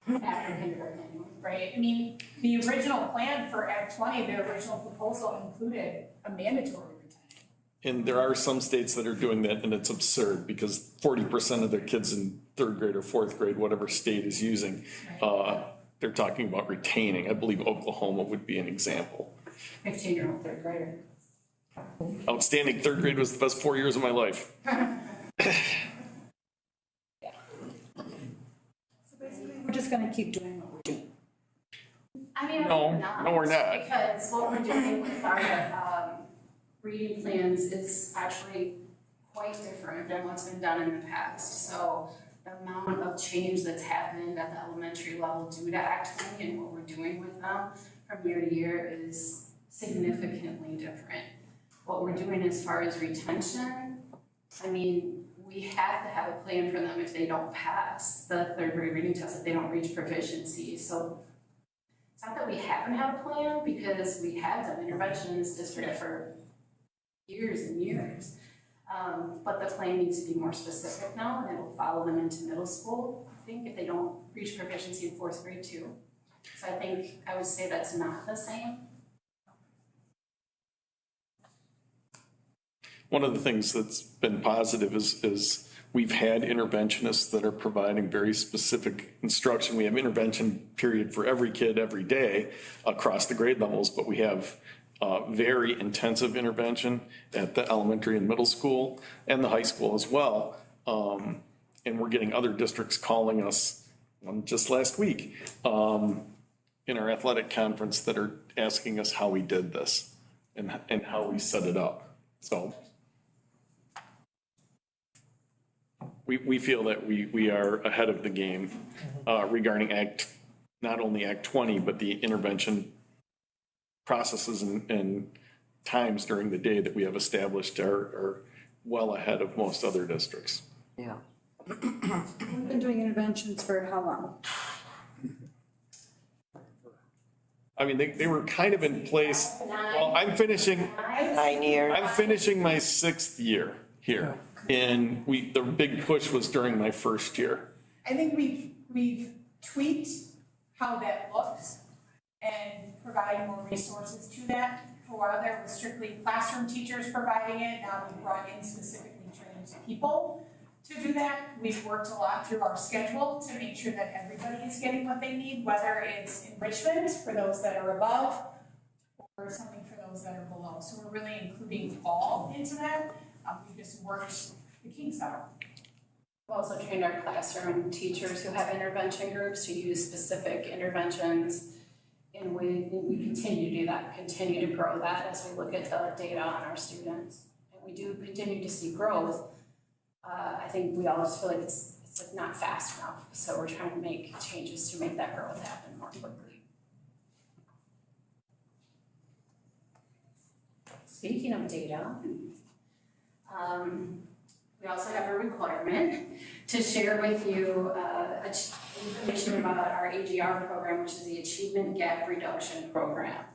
After kindergarten, right? I mean, the original plan for Act 20, the original proposal included a mandatory retention. And there are some states that are doing that, and it's absurd because 40% of their kids in third grade or fourth grade, whatever state is using, they're talking about retaining. I believe Oklahoma would be an example. 15-year-old third grader. Outstanding. Third grade was the best 4 years of my life. So gonna keep doing what we're doing. I mean, No, we're not. no, we're not. Because what we're doing with our reading plans is actually quite different than what's been done in the past. So the amount of change that's happened at the elementary level due to Act 20 and what we're doing with them from year to year is significantly different. What we're doing as far as retention, I mean, we have to have a plan for them if they don't pass the third grade reading test, if they don't reach proficiency. So it's not that we haven't had a plan, because we have done intervention in this district for years and years. But the plan needs to be more specific now, and it will follow them into middle school, I think, if they don't reach proficiency in fourth grade too. So I think I would say that's not the same. One of the things that's been positive is we've had interventionists that are providing very specific instruction. We have intervention period for every kid every day across the grade levels, but we have very intensive intervention at the elementary and middle school and the high school as well. And we're getting other districts calling us just last week in our athletic conference that are asking us how we did this and how we set it up. So we feel that we are ahead of the game regarding not only Act 20, but the intervention processes and times during the day that we have established are well ahead of most other districts. Yeah. We've been doing interventions for how long? I mean, they were kind of in place. Well, I'm finishing 9 years. I'm finishing my 6th year here. And the big push was during my first year. I think we've tweaked how that looks and provide more resources to that. For a while there was strictly classroom teachers providing it. Now we've brought in specifically trained people to do that. We've worked a lot through our schedule to make sure that everybody is getting what they need, whether it's enrichment for those that are above or something for those that are below. So we're really including all into that. We just worked the kinks out. We've also trained our classroom teachers who have intervention groups to use specific interventions, and we continue to do that, continue to grow that as we look at the data on our students. And we do continue to see growth. I think we all just feel like it's like not fast enough, so we're trying to make changes to make that growth happen more quickly. Speaking of data, we also have a requirement to share with you information about our AGR program, which is the Achievement Gap Reduction Program.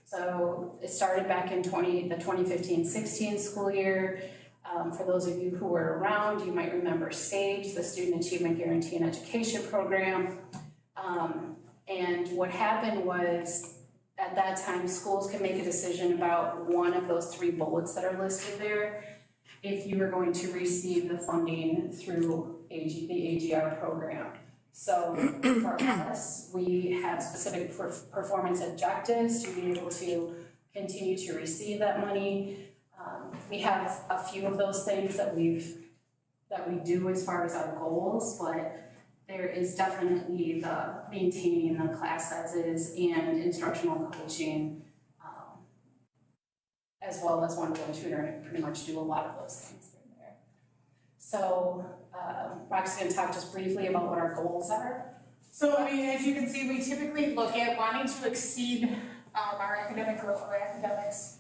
So it started back in the 2015-16 school year. For those of you who were around, you might remember SAGE, the Student Achievement Guarantee and Education Program. And what happened was, at that time, schools could make a decision about one of those 3 bullets that are listed there if you were going to receive the funding through the AGR program. So for us, we have specific performance objectives to be able to continue to receive that money. We have a few of those things that we do as far as our goals, but there is definitely the maintaining the class sizes and instructional coaching, as well as one-to-one tutoring, pretty much do a lot of those things in there. So Roxy's going to talk just briefly about what our goals are. So, I mean, as you can see, we typically look at wanting to exceed our academic growth or academics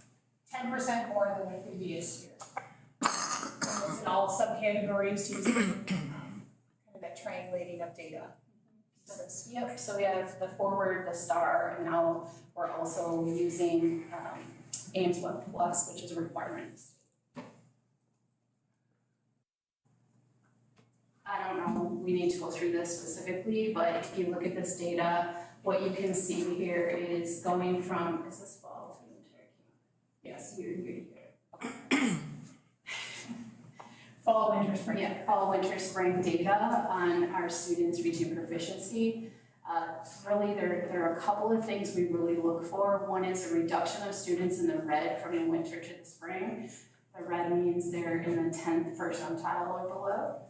10% more than the previous year. And it's in all subcategories using kind of that triangulating of data. Yep, so we have the forward, the star, and now we're also using Ames Web Plus, which is a requirement. I don't know, we need to go through this specifically, but if you look at this data, what you can see here is going from, is this fall to winter? Yes, year. Fall, winter, spring. Yeah, fall, winter, spring data on our students reaching proficiency. Really, there are a couple of things we really look for. One is a reduction of students in the red from the winter to the spring. The red means they're in the 10th percentile or below.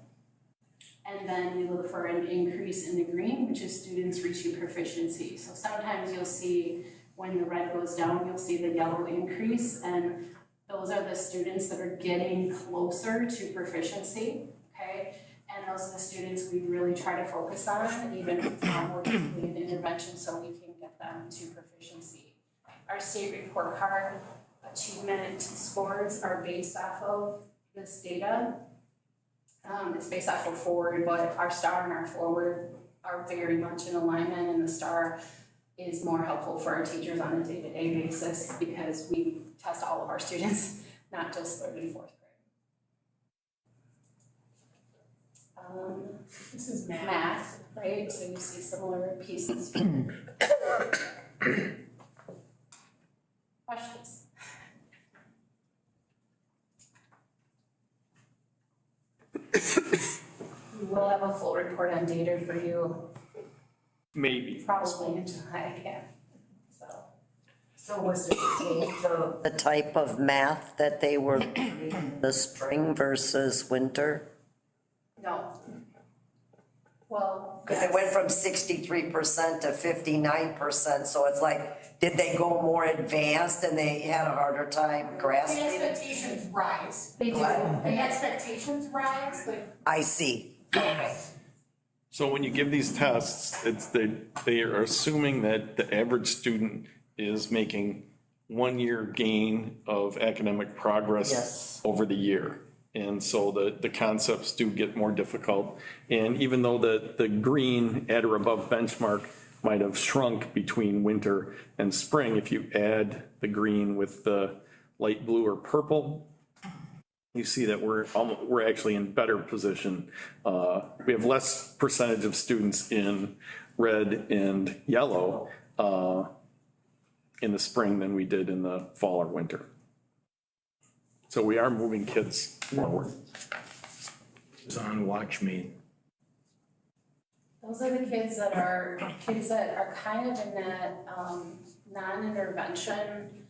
And then we look for an increase in the green, which is students reaching proficiency. So sometimes you'll see when the red goes down, you'll see the yellow increase, and those are the students that are getting closer to proficiency, okay? And those are the students we really try to focus on, even working in intervention, so we can get them to proficiency. Our state report card achievement scores are based off of this data. It's based off of forward, but our star and our forward are very much in alignment, and the star is more helpful for our teachers on a day-to-day basis because we test all of our students, not just third and fourth grade. This is Math, right? So you see similar pieces. Questions? We will have a full report on data for you Maybe. probably in July, yeah. So was there a change of the type of math that they were doing in the spring versus winter? No. Well, Because it went from 63% to 59%, so it's like, did they go more advanced and they had a harder time The grasping? expectations rise. They do. What? The expectations rise, like. I see. So when you give these tests, they are assuming that the average student is making 1 year gain of academic progress Yes. over the year. And so the concepts do get more difficult. And even though the green at or above benchmark might have shrunk between winter and spring, if you add the green with the light blue or purple, you see that we're actually in better position. We have less percentage of students in red and yellow in the spring than we did in the fall or winter. So we are moving kids forward. It's on Watch Me. those are the kids that are kind of in that non-intervention,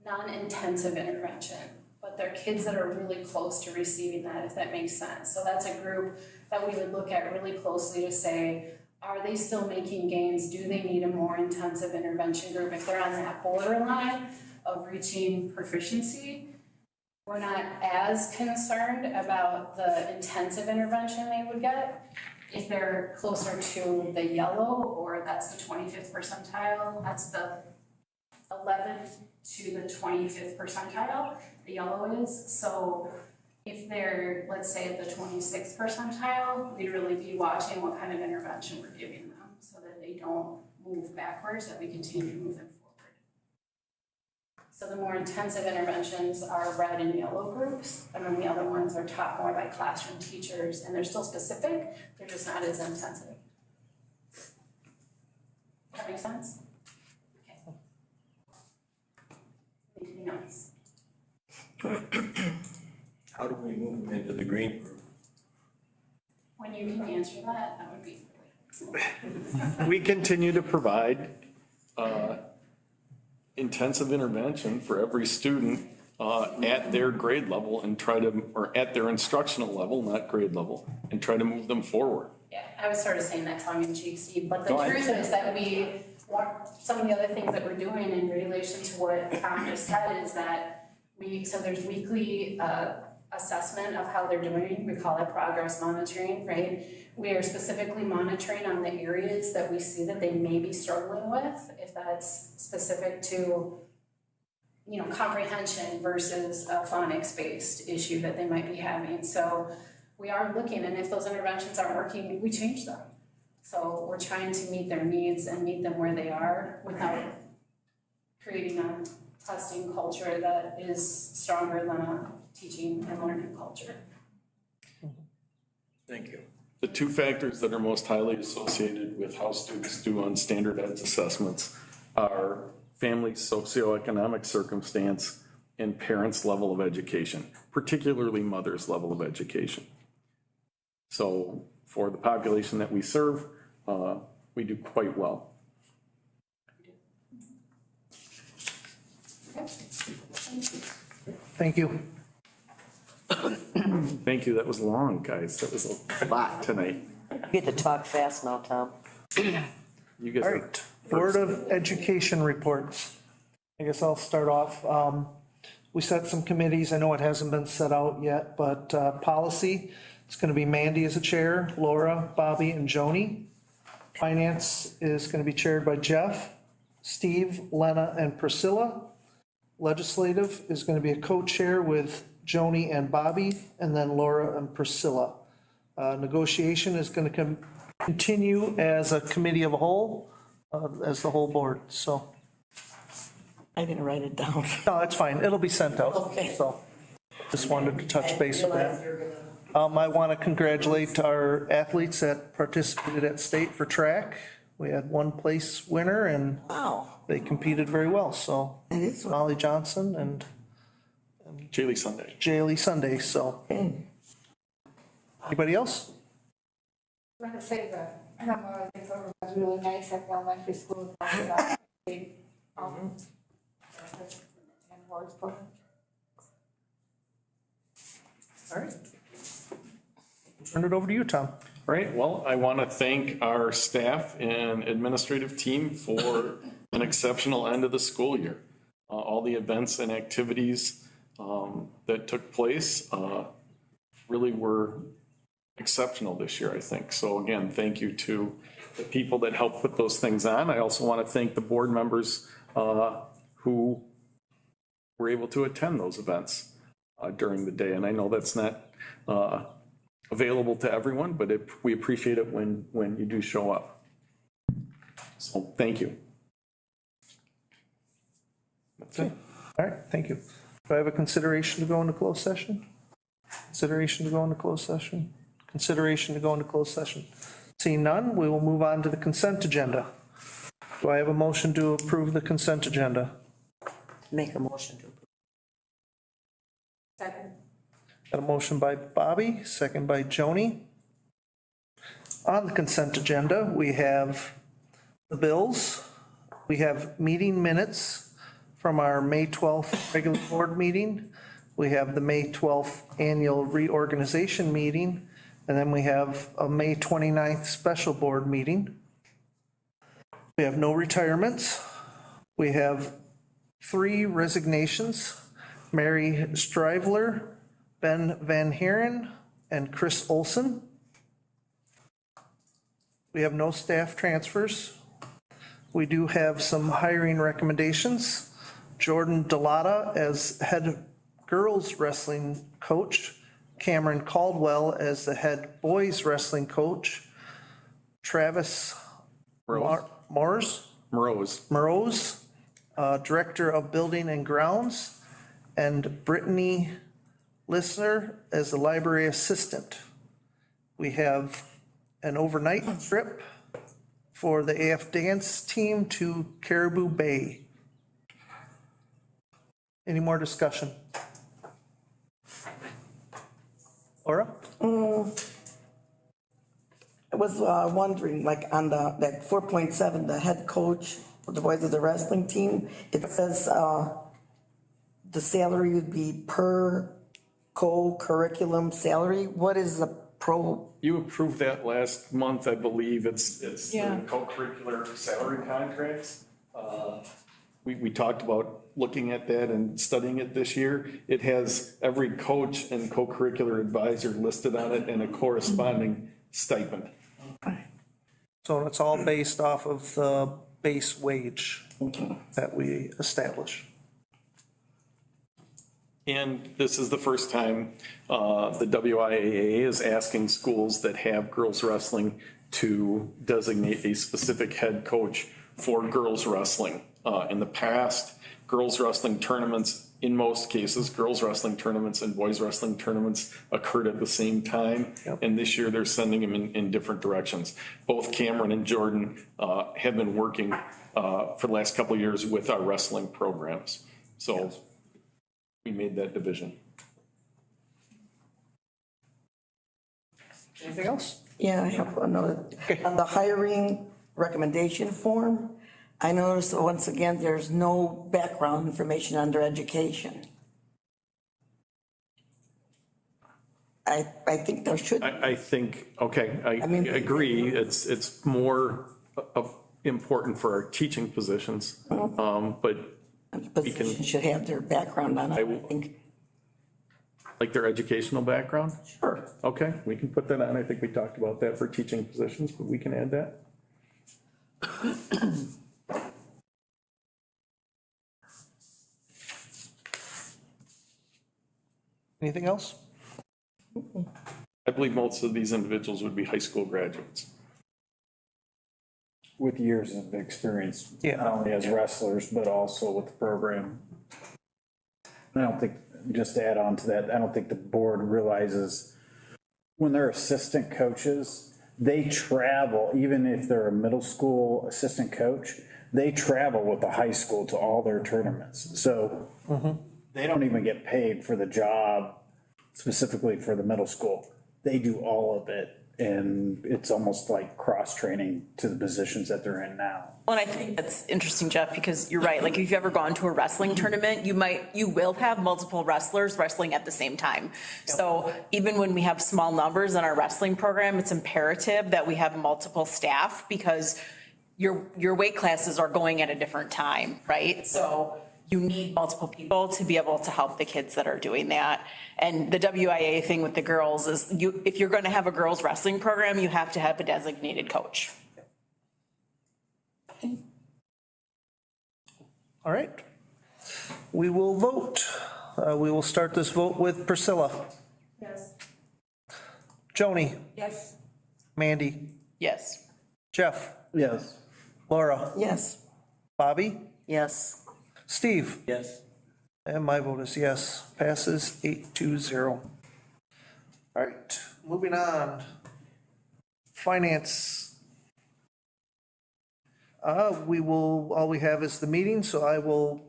non-intensive intervention. But they're kids that are really close to receiving that, if that makes sense. So that's a group that we would look at really closely to say, are they still making gains? Do they need a more intensive intervention group? If they're on that borderline of reaching proficiency, we're not as concerned about the intensive intervention they would get. If they're closer to the yellow, or that's the 25th percentile, that's the 11th to the 25th percentile, the yellow is. So if they're, let's say, at the 26th percentile, we'd really be watching what kind of intervention we're giving them so that they don't move backwards, that we continue to move them forward. So the more intensive interventions are red and yellow groups, and then the other ones are taught more by classroom teachers, and they're still specific, they're just not as intensive. That makes sense? Okay. Anything else? How do we move them into the green group? When you can answer that, that would be really. We continue to provide intensive intervention for every student at their grade level and try to, or at their instructional level, not grade level, and try to move them forward. Yeah, I was sort of saying that tongue in cheek, Steve, but the No, I truth understand. is that some of the other things that we're doing in relation to what Tom just said is that so there's weekly assessment of how they're doing. We call it progress monitoring, right? We are specifically monitoring on the areas that we see that they may be struggling with, if that's specific to, comprehension versus a phonics-based issue that they might be having. So we are looking, and if those interventions aren't working, we change them. So we're trying to meet their needs and meet them where they are without creating a testing culture that is stronger than a teaching and learning culture. Thank you. The two factors that are most highly associated with how students do on standardized assessments are family socioeconomic circumstance and parents' level of education, particularly mother's level of education. So for the population that we serve, we do quite well. Thank you. Thank you, that was long, guys, that was a lot tonight. You get to talk fast now, Tom. You guys All are right, Board of Education reports. I guess I'll start off. We set some committees. I know it hasn't been set out yet, but policy, it's gonna be Mandy as a chair, Laura, Bobby, and Joni. Finance is gonna be chaired by Jeff, Steve, Lena, and Priscilla. Legislative is gonna be a co-chair with Joni and Bobby, and then Laura and Priscilla. Negotiation is gonna continue as a committee of a whole, as the whole board, so. I didn't write it down. No, that's fine, it'll be sent out. Okay. So, just wanted to touch base with that. I want to congratulate our athletes that participated at state for track. We had one place winner and Wow. they competed very well, so. It is. Molly Johnson and Jaylee Sunday. Jaylee Sunday, so. Anybody else? I want to say that Memorial Day program was really nice at the elementary school. And awards program. All right. Turn it over to you, Tom. Right, well, I want to thank our staff and administrative team for an exceptional end of the school year. All the events and activities that took place really were exceptional this year, I think. So again, thank you to the people that helped put those things on. I also want to thank the board members who were able to attend those events during the day. And I know that's not available to everyone, but we appreciate it when you do show up. So thank you. That's it. All right, thank you. Do I have a consideration to go into closed session? Consideration to go into closed session? Consideration to go into closed session? Seeing none, we will move on to the consent agenda. Do I have a motion to approve the consent agenda? Make a motion to approve. Second. Got a motion by Bobby, second by Joni. On the consent agenda, we have the bills. We have meeting minutes from our May 12th regular board meeting. We have the May 12th annual reorganization meeting, and then we have a May 29th special board meeting. We have no retirements. We have 3 resignations. Mary Strivler, Ben Van Heren, and Chris Olson. We have no staff transfers. We do have some hiring recommendations. Jordan Delata as head girls wrestling coach, Cameron Caldwell as the head boys wrestling coach, Travis Morose, director of building and grounds, and Brittany Listener as the library assistant. We have an overnight trip for the AF dance team to Caribou Bay. Any more discussion? Laura? I was wondering, like on that 4.7, the head coach of the boys of the wrestling team, it says the salary would be per co-curriculum salary. What is the pro? You approved that last month, I believe. It's Yeah. the co-curricular salary contracts. We talked about looking at that and studying it this year. It has every coach and co-curricular advisor listed on it and a corresponding stipend. So it's all based off of the base wage that we establish. And this is the first time the WIAA is asking schools that have girls wrestling to designate a specific head coach for girls wrestling. In the past, girls wrestling tournaments, in most cases, girls wrestling tournaments and boys wrestling tournaments occurred at the same time. Yep. And this year they're sending them in different directions. Both Cameron and Jordan have been working for the last couple of years with our wrestling programs. So we made that division. Anything else? Yeah, I have another. On the hiring recommendation form, I noticed once again, there's no background information under education. I think there should. I think, okay, I mean- agree. It's more important for our teaching positions. But we can, Position should have their background on it, I think. like their educational background? Sure. Okay, we can put that on. I think we talked about that for teaching positions, but we can add that. Anything else? I believe most of these individuals would be high school graduates. With years of experience, Yeah. not only as wrestlers, but also with the program. I don't think, just to add on to that, I don't think the board realizes when they're assistant coaches, they travel, even if they're a middle school assistant coach, they travel with the high school to all their tournaments. So they don't even get paid for the job specifically for the middle school. They do all of it. And it's almost like cross-training to the positions that they're in now. Well, and I think that's interesting, Jeff, because you're right. Like if you've ever gone to a wrestling tournament, you will have multiple wrestlers wrestling at the same time. So even when we have small numbers in our wrestling program, it's imperative that we have multiple staff because your weight classes are going at a different time, right? So you need multiple people to be able to help the kids that are doing that. And the WIA thing with the girls is if you're going to have a girls wrestling program, you have to have a designated coach. All right. We will vote. We will start this vote with Priscilla. Yes. Joni. Yes. Mandy. Yes. Jeff. Yes. Laura. Yes. Bobby. Yes. Steve. Yes. And my vote is yes. Passes 8-0. All right, moving on. Finance. All we have is the meeting, so I will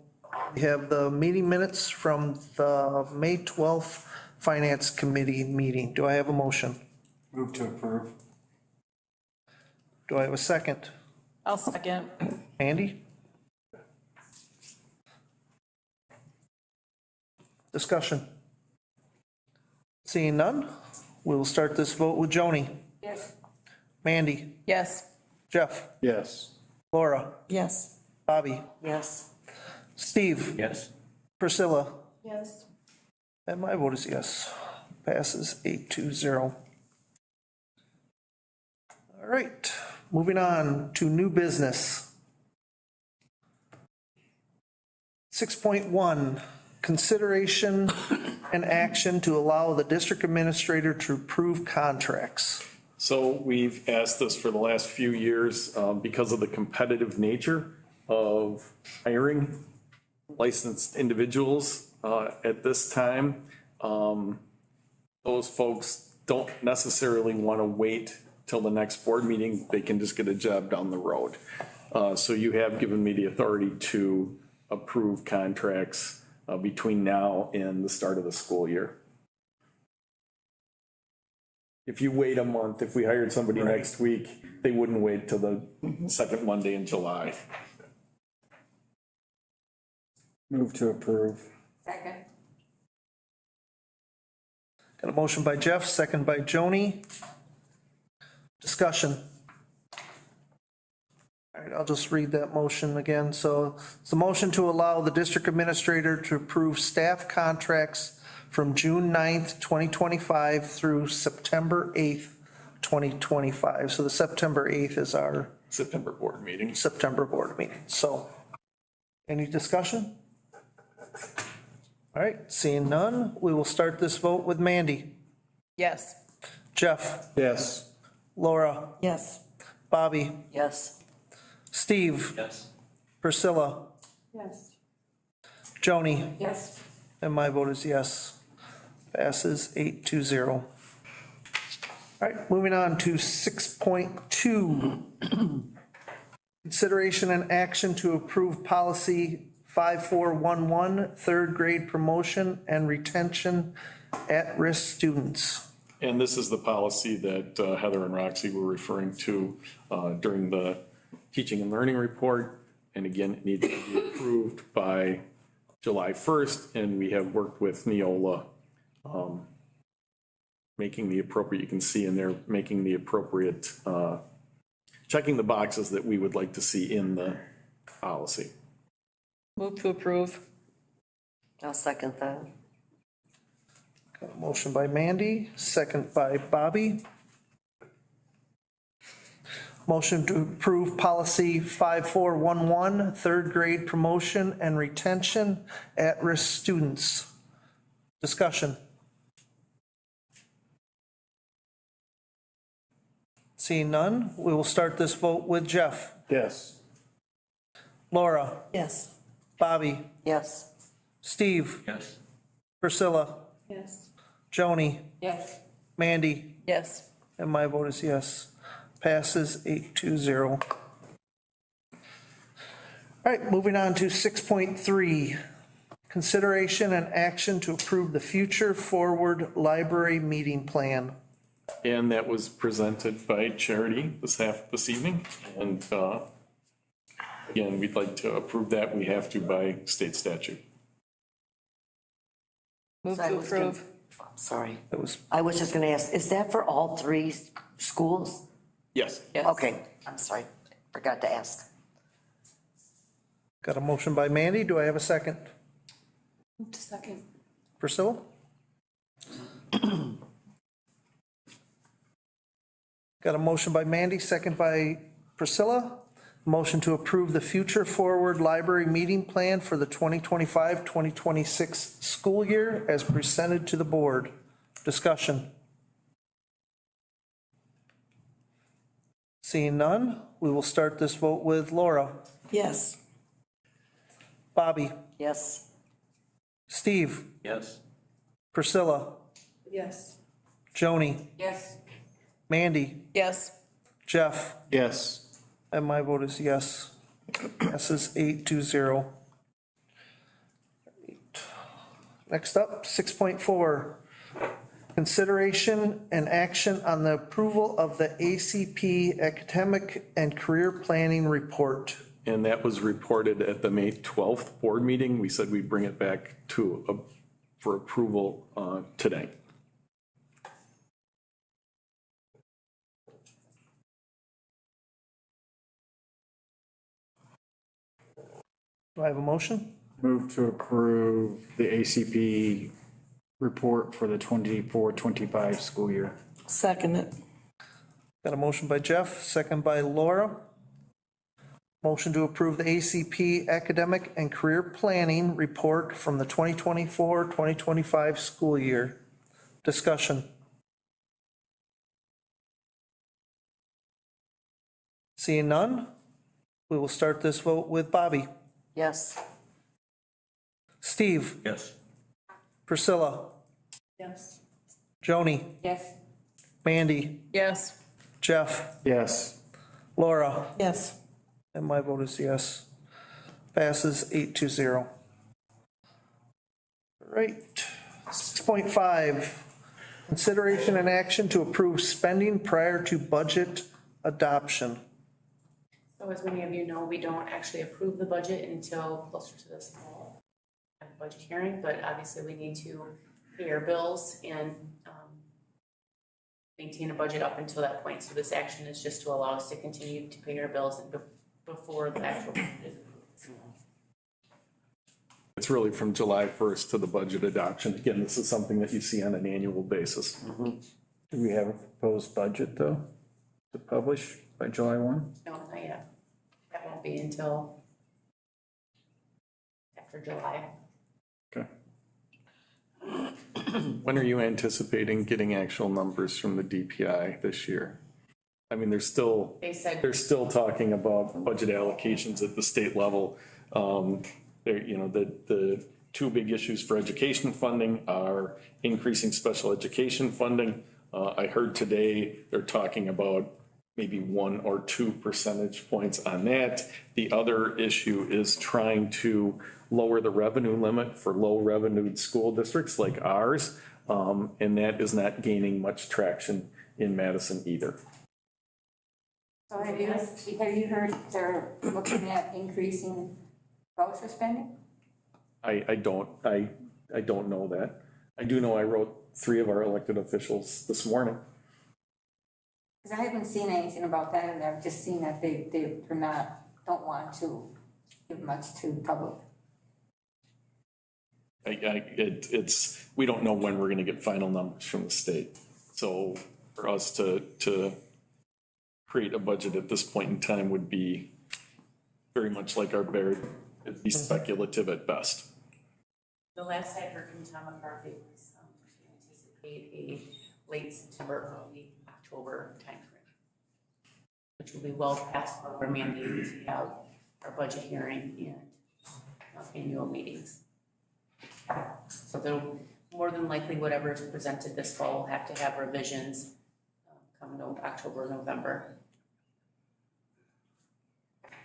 have the meeting minutes from the May 12th Finance Committee meeting. Do I have a motion? Move to approve. Do I have a second? I'll second. Andy? Discussion. Seeing none, we will start this vote with Joni. Yes. Mandy? Yes. Jeff? Yes. Laura? Yes. Bobby? Yes. Steve? Yes. Priscilla? Yes. And my vote is yes. Passes 8-0. All right, moving on to new business. 6.1, consideration and action to allow the district administrator to approve contracts. So we've asked this for the last few years because of the competitive nature of hiring licensed individuals at this time. Those folks don't necessarily want to wait till the next board meeting. They can just get a job down the road. So you have given me the authority to approve contracts between now and the start of the school year. If you wait a month, if we hired somebody next week, they wouldn't wait till the second Monday in July. Move to approve. Second. Got a motion by Jeff, second by Joni. Discussion. All right, I'll just read that motion again. So it's the motion to allow the district administrator to approve staff contracts from June 9th, 2025 through September 8th, 2025. So the September 8th is our September board meeting. September board meeting. So any discussion? All right, seeing none, we will start this vote with Mandy. Yes. Jeff. Yes. Laura. Yes. Bobby. Yes. Steve. Yes. Priscilla. Yes. Joni. Yes. And my vote is yes. Passes 8-0. All right, moving on to 6.2. Consideration and action to approve policy 5411, third grade promotion and retention at-risk students. And this is the policy that Heather and Roxy were referring to during the teaching and learning report. And again, it needs to be approved by July 1st, and we have worked with Neola making the appropriate, you can see in there, making the appropriate, checking the boxes that we would like to see in the policy. Move to approve. I'll second that. Got a motion by Mandy, second by Bobby. Motion to approve policy 5411, third grade promotion and retention at-risk students. Discussion. Seeing none, we will start this vote with Jeff. Yes. Laura. Yes. Bobby. Yes. Steve. Yes. Priscilla. Yes. Joni. Yes. Mandy. Yes. And my vote is yes. Passes 8-0. All right, moving on to 6.3. Consideration and action to approve the future forward library meeting plan. And that was presented by Charity this evening. And again, we'd like to approve that. We have to by state statute. Move to approve. Sorry. That was. I was just gonna ask, is that for all three schools? Yes. Okay, I'm sorry, forgot to ask. Got a motion by Mandy. Do I have a second? Move to second. Priscilla? Got a motion by Mandy, second by Priscilla. Motion to approve the future forward library meeting plan for the 2025-2026 school year as presented to the board. Discussion. Seeing none, we will start this vote with Laura. Yes. Bobby. Yes. Steve. Yes. Priscilla. Yes. Joni. Yes. Mandy. Yes. Jeff. Yes. And my vote is yes. Passes 8-0. Next up, 6.4. Consideration and action on the approval of the ACP Academic and Career Planning Report. And that was reported at the May 12th board meeting. We said we'd bring it back for approval today. Do I have a motion? Move to approve the ACP report for the 24-25 school year. Second it. Got a motion by Jeff, second by Laura. Motion to approve the ACP Academic and Career Planning Report from the 2024-2025 school year. Discussion. Seeing none, we will start this vote with Bobby. Yes. Steve. Yes. Priscilla. Yes. Joni. Yes. Mandy. Yes. Jeff. Yes. Laura. Yes. And my vote is yes. Passes 8-0. Right. 6.5. Consideration and action to approve spending prior to budget adoption. So as many of you know, we don't actually approve the budget until closer to this fall, at the budget hearing, but obviously we need to pay our bills and maintain a budget up until that point. So this action is just to allow us to continue to pay our bills before the actual budget is approved. It's really from July 1st to the budget adoption. Again, this is something that you see on an annual basis. Do we have a proposed budget though to publish by July 1? No, not yet. That won't be until after July. Okay. When are you anticipating getting actual numbers from the DPI this year? I mean, they're still talking about budget allocations at the state level. The two big issues for education funding are increasing special education funding. I heard today they're talking about maybe 1 or 2 percentage points on that. The other issue is trying to lower the revenue limit for low revenued school districts like ours. And that is not gaining much traction in Madison either. So have you heard they're looking at increasing voucher spending? I don't know that. I do know I wrote 3 of our elected officials this morning. Because I haven't seen anything about that, and I've just seen that don't want to give much to public. We don't know when we're gonna get final numbers from the state. So for us to create a budget at this point in time would be very much like our bear, it'd be speculative at best. The last I heard from Tom McCarthy was, we anticipate a late September, early October timeframe, which will be well past our mandate to have our budget hearing and annual meetings. So they'll, more than likely, whatever is presented this fall will have to have revisions come October, November.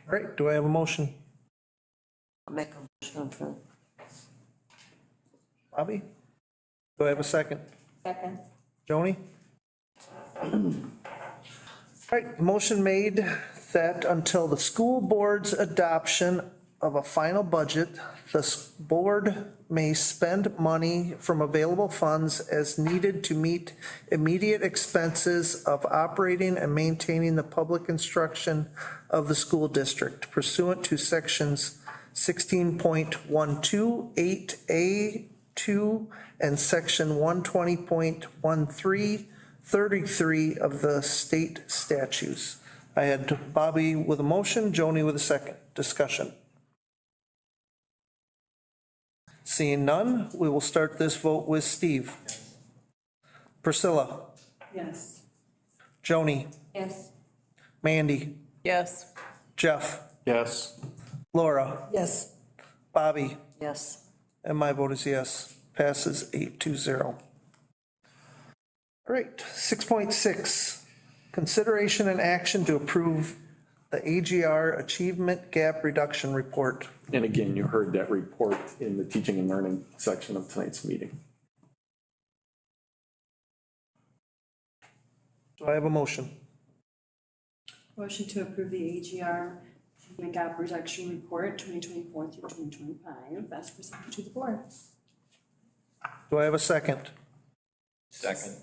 All right, do I have a motion? I'll make a motion for. Bobby? Do I have a second? Second. Joni? All right, motion made that until the school board's adoption of a final budget, the board may spend money from available funds as needed to meet immediate expenses of operating and maintaining the public instruction of the school district pursuant to sections 16.12, 8A2, and section 120.13, 33 of the state statutes. I had Bobby with a motion, Joni with a second. Discussion. Seeing none, we will start this vote with Steve. Priscilla. Yes. Joni. Yes. Mandy. Yes. Jeff. Yes. Laura. Yes. Bobby. Yes. And my vote is yes. Passes 8-0. All right, 6.6, consideration and action to approve the AGR Achievement Gap Reduction Report. And again, you heard that report in the teaching and learning section of tonight's meeting. Do I have a motion? Motion to approve the AGR Achievement Gap Reduction Report 2024 through 2025 as presented to the board. Do I have a second? Second.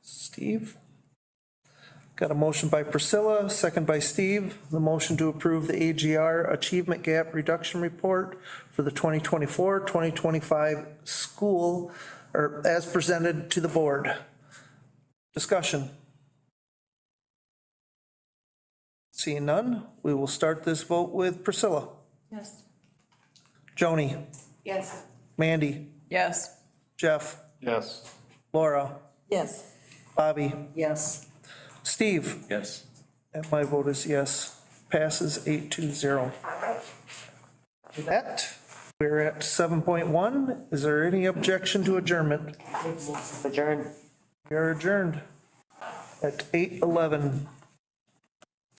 Steve? Got a motion by Priscilla, second by Steve. The motion to approve the AGR Achievement Gap Reduction Report for the 2024-2025 school, or as presented to the board. Discussion. Seeing none, we will start this vote with Priscilla. Yes. Joni. Yes. Mandy. Yes. Jeff. Yes. Laura. Yes. Bobby. Yes. Steve. Yes. And my vote is yes. Passes 8-0. With that, we're at 7.1. Is there any objection to adjournment? Adjourn. We are adjourned at 8:11.